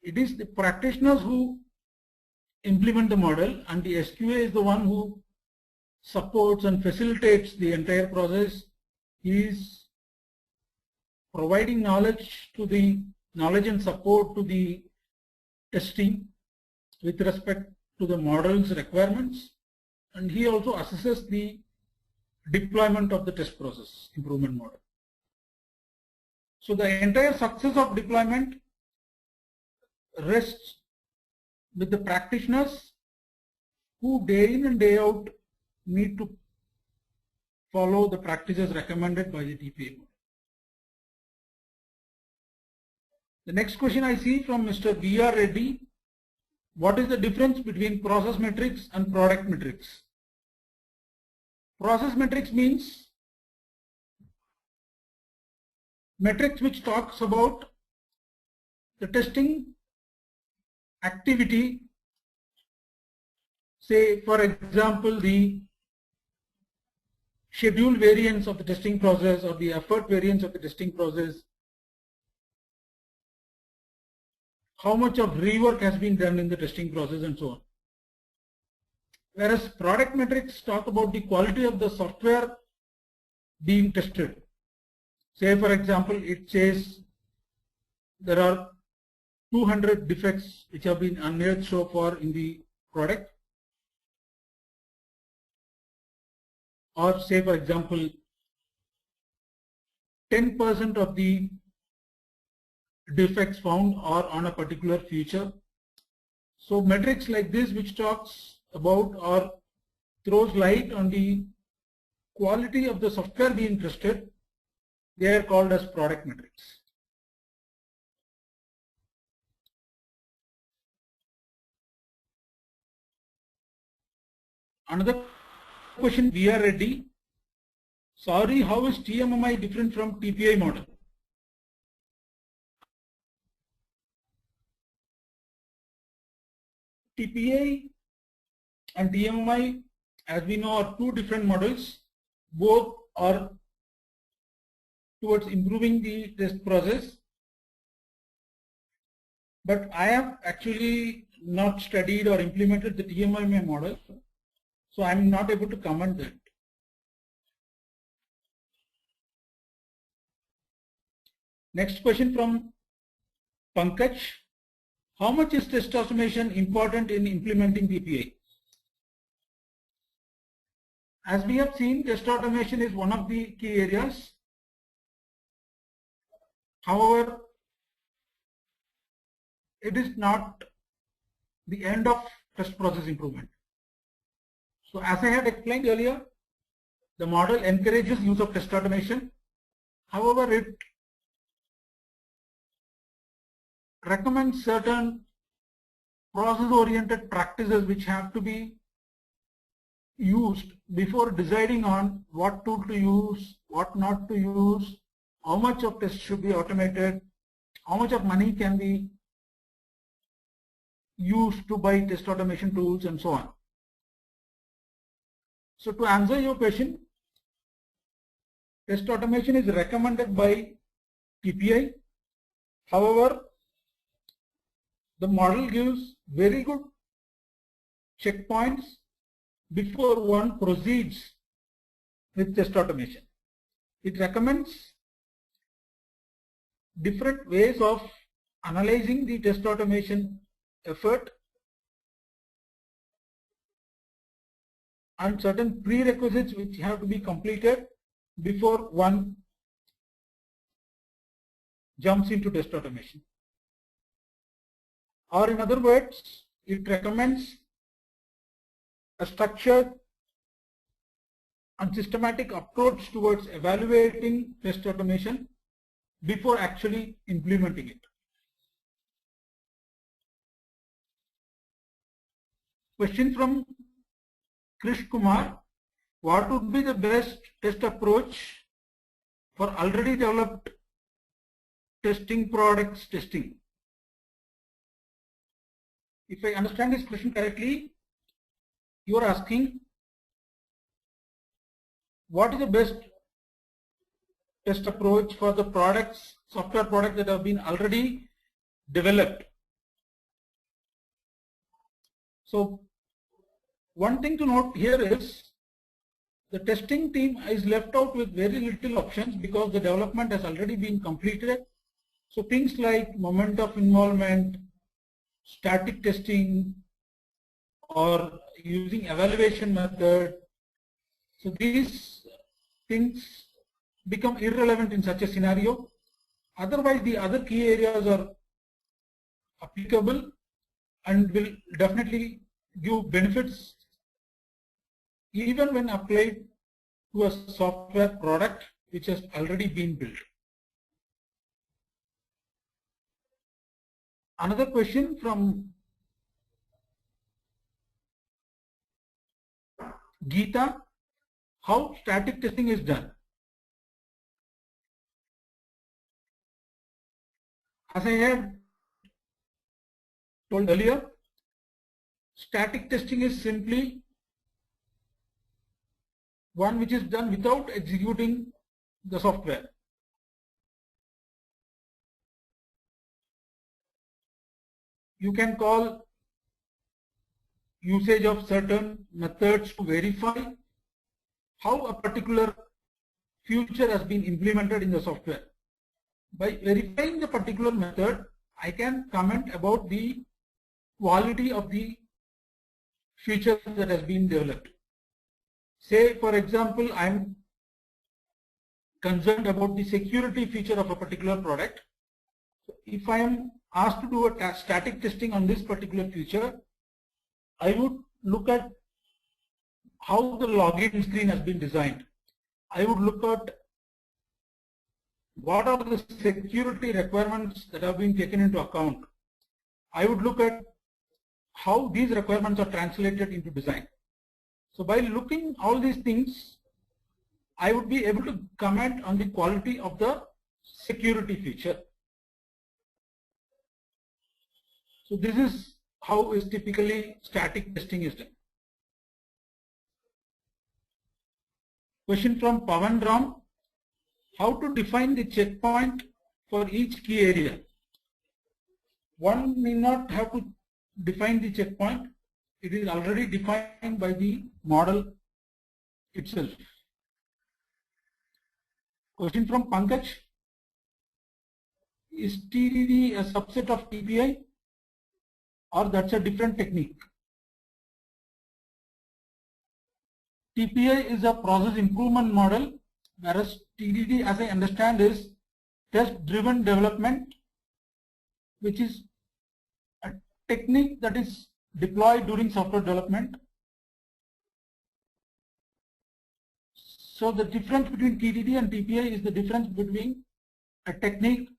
S2: It is the practitioners who implement the model, and the SQA is the one who supports and facilitates the entire process. He is providing knowledge and support to the testing with respect to the model's requirements, and he also assesses the deployment of the test process improvement model. So the entire success of deployment rests with the practitioners who day in and day out need to follow the practices recommended by the TPA model. The next question I see from Mr. B.R. Reddy. What is the difference between process metrics and product metrics? Process metrics means metrics which talks about the testing activity. Say, for example, the schedule variance of the testing process or the effort variance of the testing process, how much of rework has been done in the testing process, and so on. Whereas product metrics talk about the quality of the software being tested. Say, for example, it says there are 200 defects which have been unearthed so far in the product. Or say, for example, 10% of the defects found are on a particular feature. So metrics like this, which talks about or throws light on the quality of the software being tested, they are called as product metrics. Another question, we are ready. Sorry, how is TMMI different from TPI model? TPI and TMMI, as we know, are two different models. Both are towards improving the test process. But I have actually not studied or implemented the TMMI model, so I am not able to comment that. Next question from Pankaj. How much is test automation important in implementing TPI? As we have seen, test automation is one of the key areas. However, it is not the end of test process improvement. So as I had explained earlier, the model encourages use of test automation. However, it recommends certain process-oriented practices which have to be used before deciding on what tool to use, what not to use, how much of test should be automated, how much of money can be used to buy test automation tools, and so on. So to answer your question, test automation is recommended by TPI. However, the model gives very good checkpoints before one proceeds with test automation. It recommends different ways of analyzing the test automation effort and certain prerequisites which have to be completed before one jumps into test automation. Or in other words, it recommends a structured and systematic approach towards evaluating test automation before actually implementing it. Question from Krish Kumar: what would be the best test approach for already developed testing products testing? If I understand this question correctly, you are asking what is the best test approach for the products, software products that have been already developed. So one thing to note here is the testing team is left out with very little options because the development has already been completed. So things like moment of involvement, static testing, or using evaluation method, so these things become irrelevant in such a scenario. Otherwise, the other key areas are applicable and will definitely give benefits even when applied to a software product which has already been built. Another question from Geeta: how static testing is done? As I had told earlier, static testing is simply one which is done without executing the software. You can call usage of certain methods to verify how a particular feature has been implemented in the software. By verifying the particular method, I can comment about the quality of the feature that has been developed. Say, for example, I am concerned about the security feature of a particular product. If I am asked to do a static testing on this particular feature, I would look at how the login screen has been designed. I would look at what are the security requirements that have been taken into account. I would look at how these requirements are translated into design. So by looking all these things, I would be able to comment on the quality of the security feature. So this is how is typically static testing is done. Question from Pavan Ram: how to define the checkpoint for each key area? One may not have to define the checkpoint. It is already defined by the model itself. Question from Pankaj: is TDD a subset of TPI, or that's a different technique? TPI is a process improvement model, whereas TDD, as I understand, is test-driven development, which is a technique that is deployed during software development. So the difference between TDD and TPI is the difference between a technique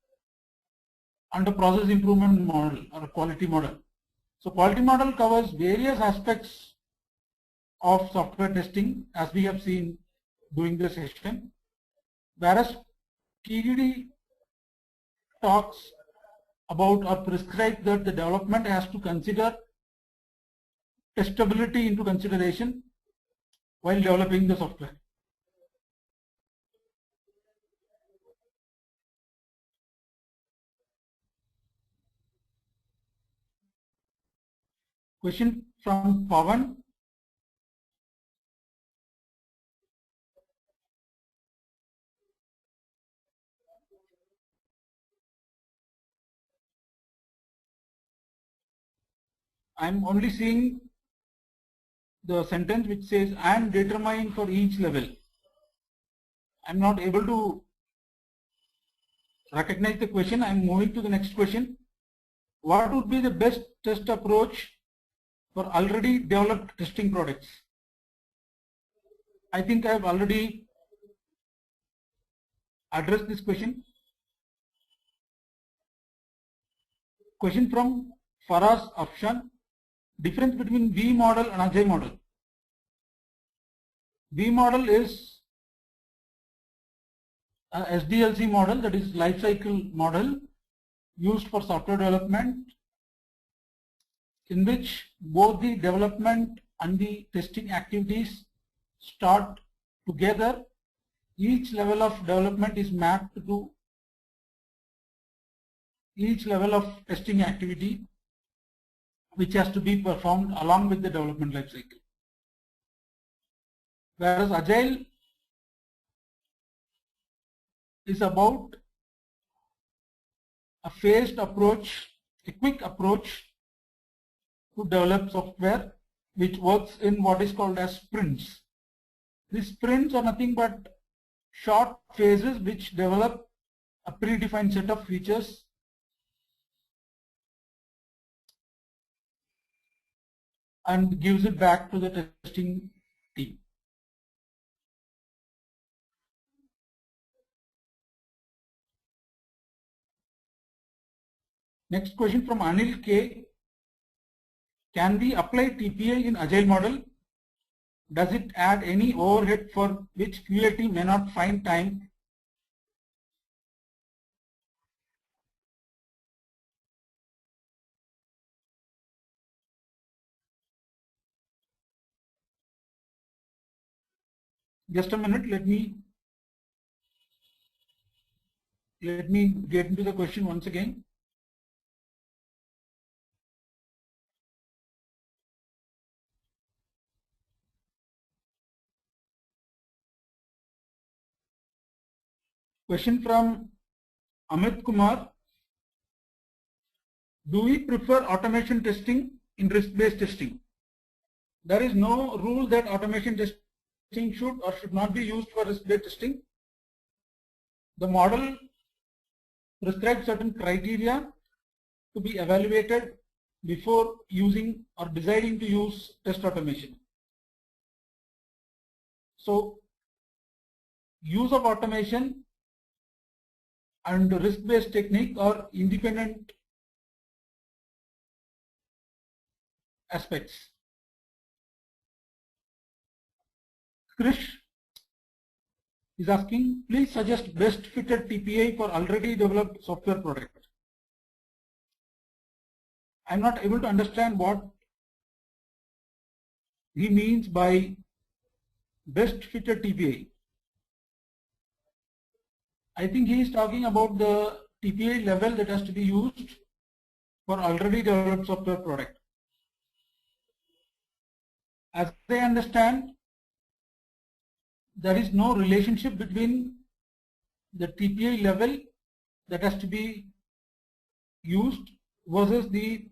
S2: and a process improvement model or a quality model. So quality model covers various aspects of software testing as we have seen during the session, whereas TDD talks about or prescribes that the development has to consider testability into consideration while developing the software. Question from Pawan. I'm only seeing the sentence which says and determine for each level. I'm not able to recognize the question. I'm moving to the next question. What would be the best test approach for already developed testing products? I think I have already addressed this question. Question from Faraz Afshan. Difference between V model and Agile model. V model is a SDLC model, that is lifecycle model, used for software development, in which both the development and the testing activities start together. Each level of development is mapped to each level of testing activity which has to be performed along with the development lifecycle. Whereas Agile is about a phased approach, a quick approach to develop software which works in what is called as sprints. These sprints are nothing but short phases which develop a predefined set of features and gives it back to the testing team. Next question from Anil K. Can we apply TPI in Agile model? Does it add any overhead for which QA team may not find time? Just a minute, let me get into the question once again. Question from Amit Kumar. Do we prefer automation testing in risk-based testing? There is no rule that automation testing should or should not be used for risk-based testing. The model prescribes certain criteria to be evaluated before using or deciding to use test automation. So, use of automation and risk-based technique are independent aspects. Krish is asking, please suggest best fitted TPI for already developed software product. I'm not able to understand what he means by best fitted TPI. I think he is talking about the TPI level that has to be used for already developed software product. As I understand, there is no relationship between the TPI level that has to be used versus the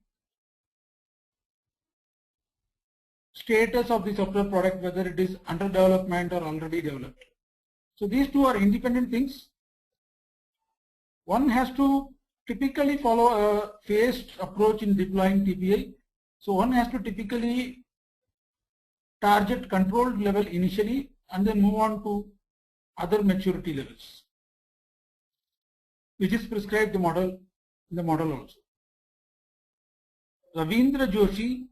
S2: status of the software product, whether it is under development or already developed. So these two are independent things. One has to typically follow a phased approach in deploying TPI. So one has to typically target controlled level initially and then move on to other maturity levels, which is prescribed in the model also. Ravindra Joshi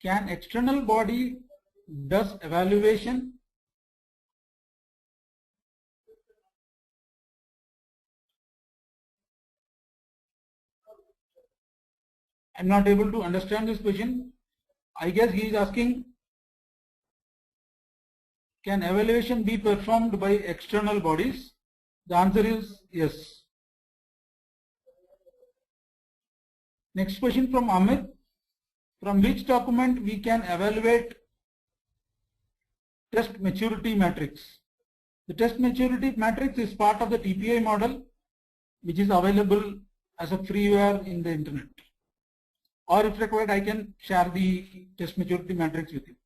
S2: can external body does evaluation? I'm not able to understand this question. I guess he is asking, can evaluation be performed by external bodies? The answer is yes. Next question from Amit. From which document we can evaluate test maturity matrix? The test maturity matrix is part of the TPI model, which is available as a freeware in the internet. Or if required, I can share the test maturity matrix with you.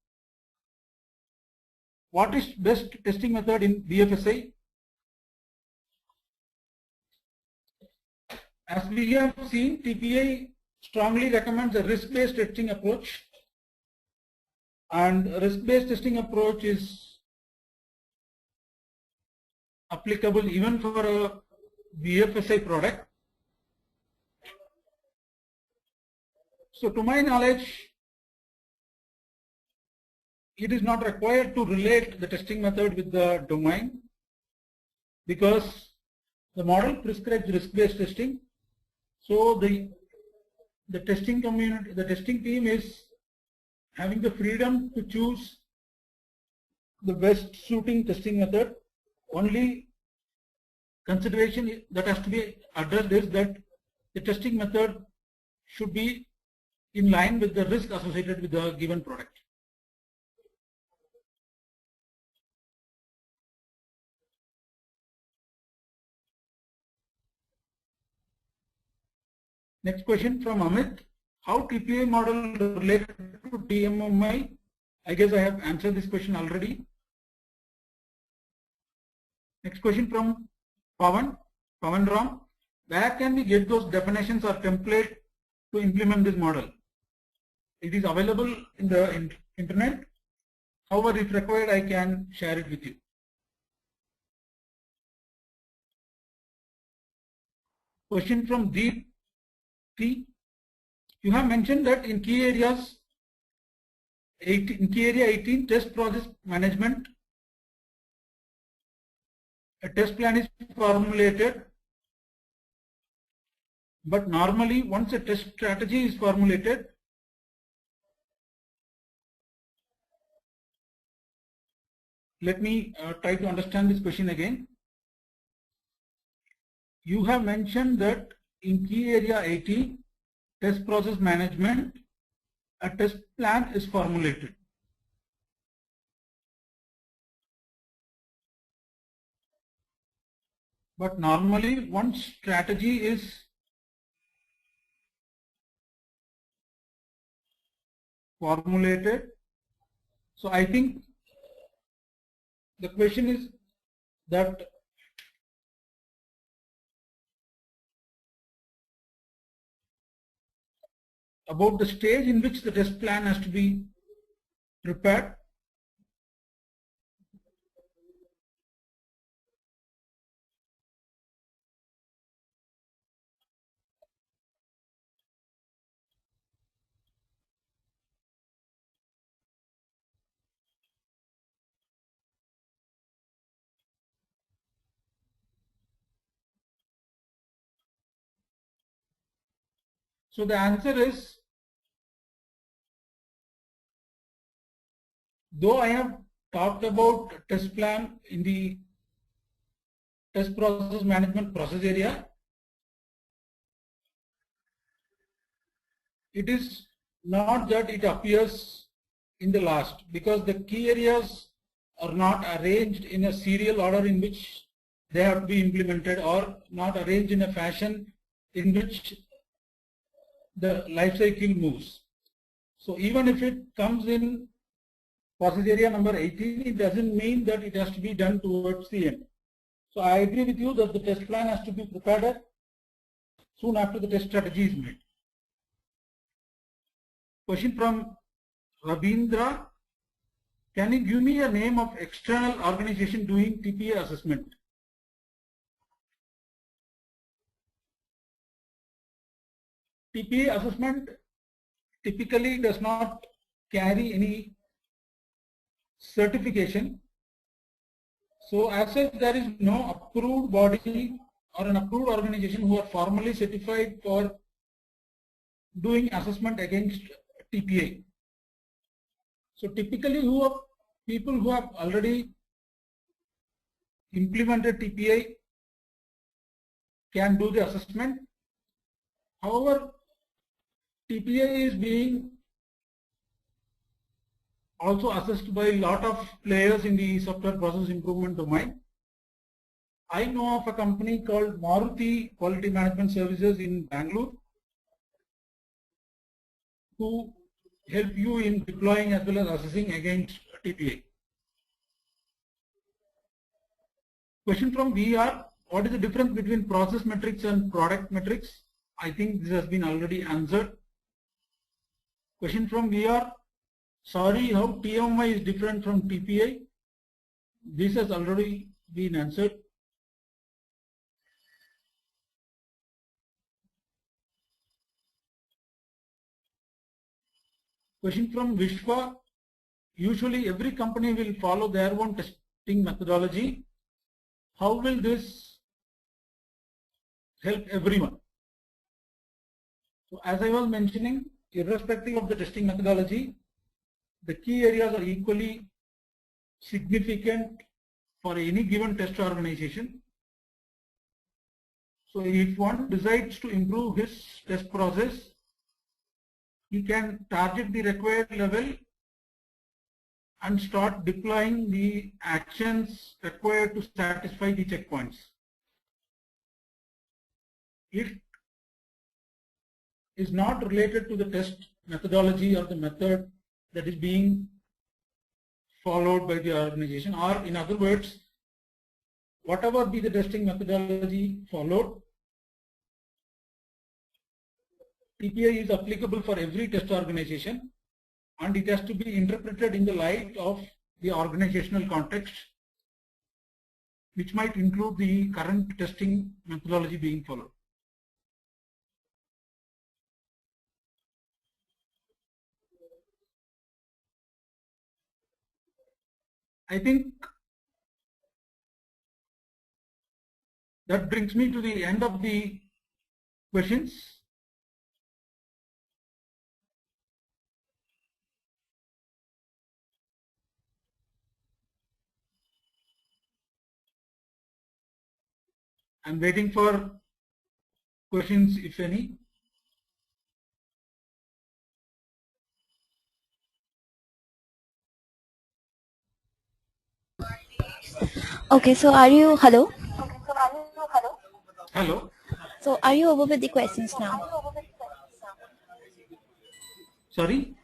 S2: What is best testing method in BFSI? As we have seen, TPI strongly recommends a risk-based testing approach, and risk-based testing approach is applicable even for a BFSI product. So to my knowledge, it is not required to relate the testing method with the domain, because the model prescribes risk-based testing. So the testing community, the testing team is having the freedom to choose the best suiting testing method. Only consideration that has to be addressed is that the testing method should be in line with the risk associated with the given product. Next question from Amit. How TPI model related to DMMI? I guess I have answered this question already. Next question from Pavan Ram. Where can we get those definitions or template to implement this model? It is available in the internet. However, if required, I can share it with you. Question from Deep T. You have mentioned that in key area 18, test process management, a test plan is formulated, but normally once a test strategy is formulated, let me try to understand this question again. You have mentioned that in key area 18, test process management, a test plan is formulated. But normally once strategy is formulated, so I think the question is that about the stage in which the test plan has to be prepared. So the answer is, though I have talked about test plan in the test process management process area, it is not that it appears in the last, because the key areas are not arranged in a serial order in which they have to be implemented, or not arranged in a fashion in which the life cycle moves. So even if it comes in process area number 18, it doesn't mean that it has to be done towards the end. So I agree with you that the test plan has to be prepared soon after the test strategy is made. Question from Rabindra. Can you give me a name of external organization doing TPA assessment? TPA assessment typically does not carry any certification. So as such, there is no approved body or an approved organization who are formally certified for doing assessment against TPI. So typically people who have already implemented TPI can do the assessment. However, TPI is being also assessed by a lot of players in the software process improvement domain. I know of a company called Maruti Quality Management Services in Bangalore who help you in deploying as well as assessing against TPI. Question from VR, what is the difference between process metrics and product metrics? I think this has been already answered. Question from VR, sorry, how TMI is different from TPI? This has already been answered. Question from Vishwa, usually every company will follow their own testing methodology. How will this help everyone? So as I was mentioning, irrespective of the testing methodology, the key areas are equally significant for any given test organization. So if one decides to improve his test process, he can target the required level and start deploying the actions required to satisfy the checkpoints. It is not related to the test methodology or the method that is being followed by the organization, or in other words, whatever be the testing methodology followed, TPI is applicable for every test organization and it has to be interpreted in the light of the organizational context, which might include the current testing methodology being followed. I think that brings me to the end of the questions. I'm waiting for questions, if any.
S1: Okay, so are you, hello?
S2: Hello.
S1: So are you over with the questions now?
S2: Sorry?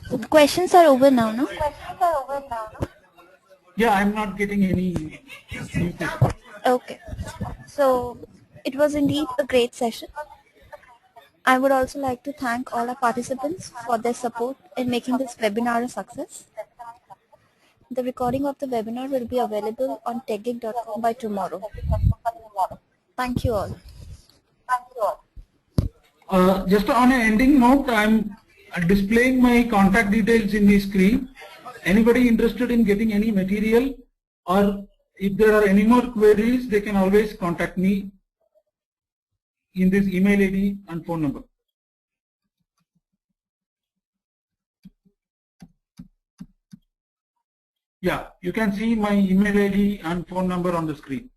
S1: So the questions are over now, no?
S2: Yeah, I'm not getting any new questions.
S1: Okay. So it was indeed a great session. I would also like to thank all our participants for their support in making this webinar a success. The recording of the webinar will be available on techgig.com by tomorrow. Thank you all.
S2: Just on an ending note, I'm displaying my contact details in the screen. Anybody interested in getting any material, or if there are any more queries, they can always contact me in this email ID and phone number. Yeah, you can see my email ID and phone number on the screen.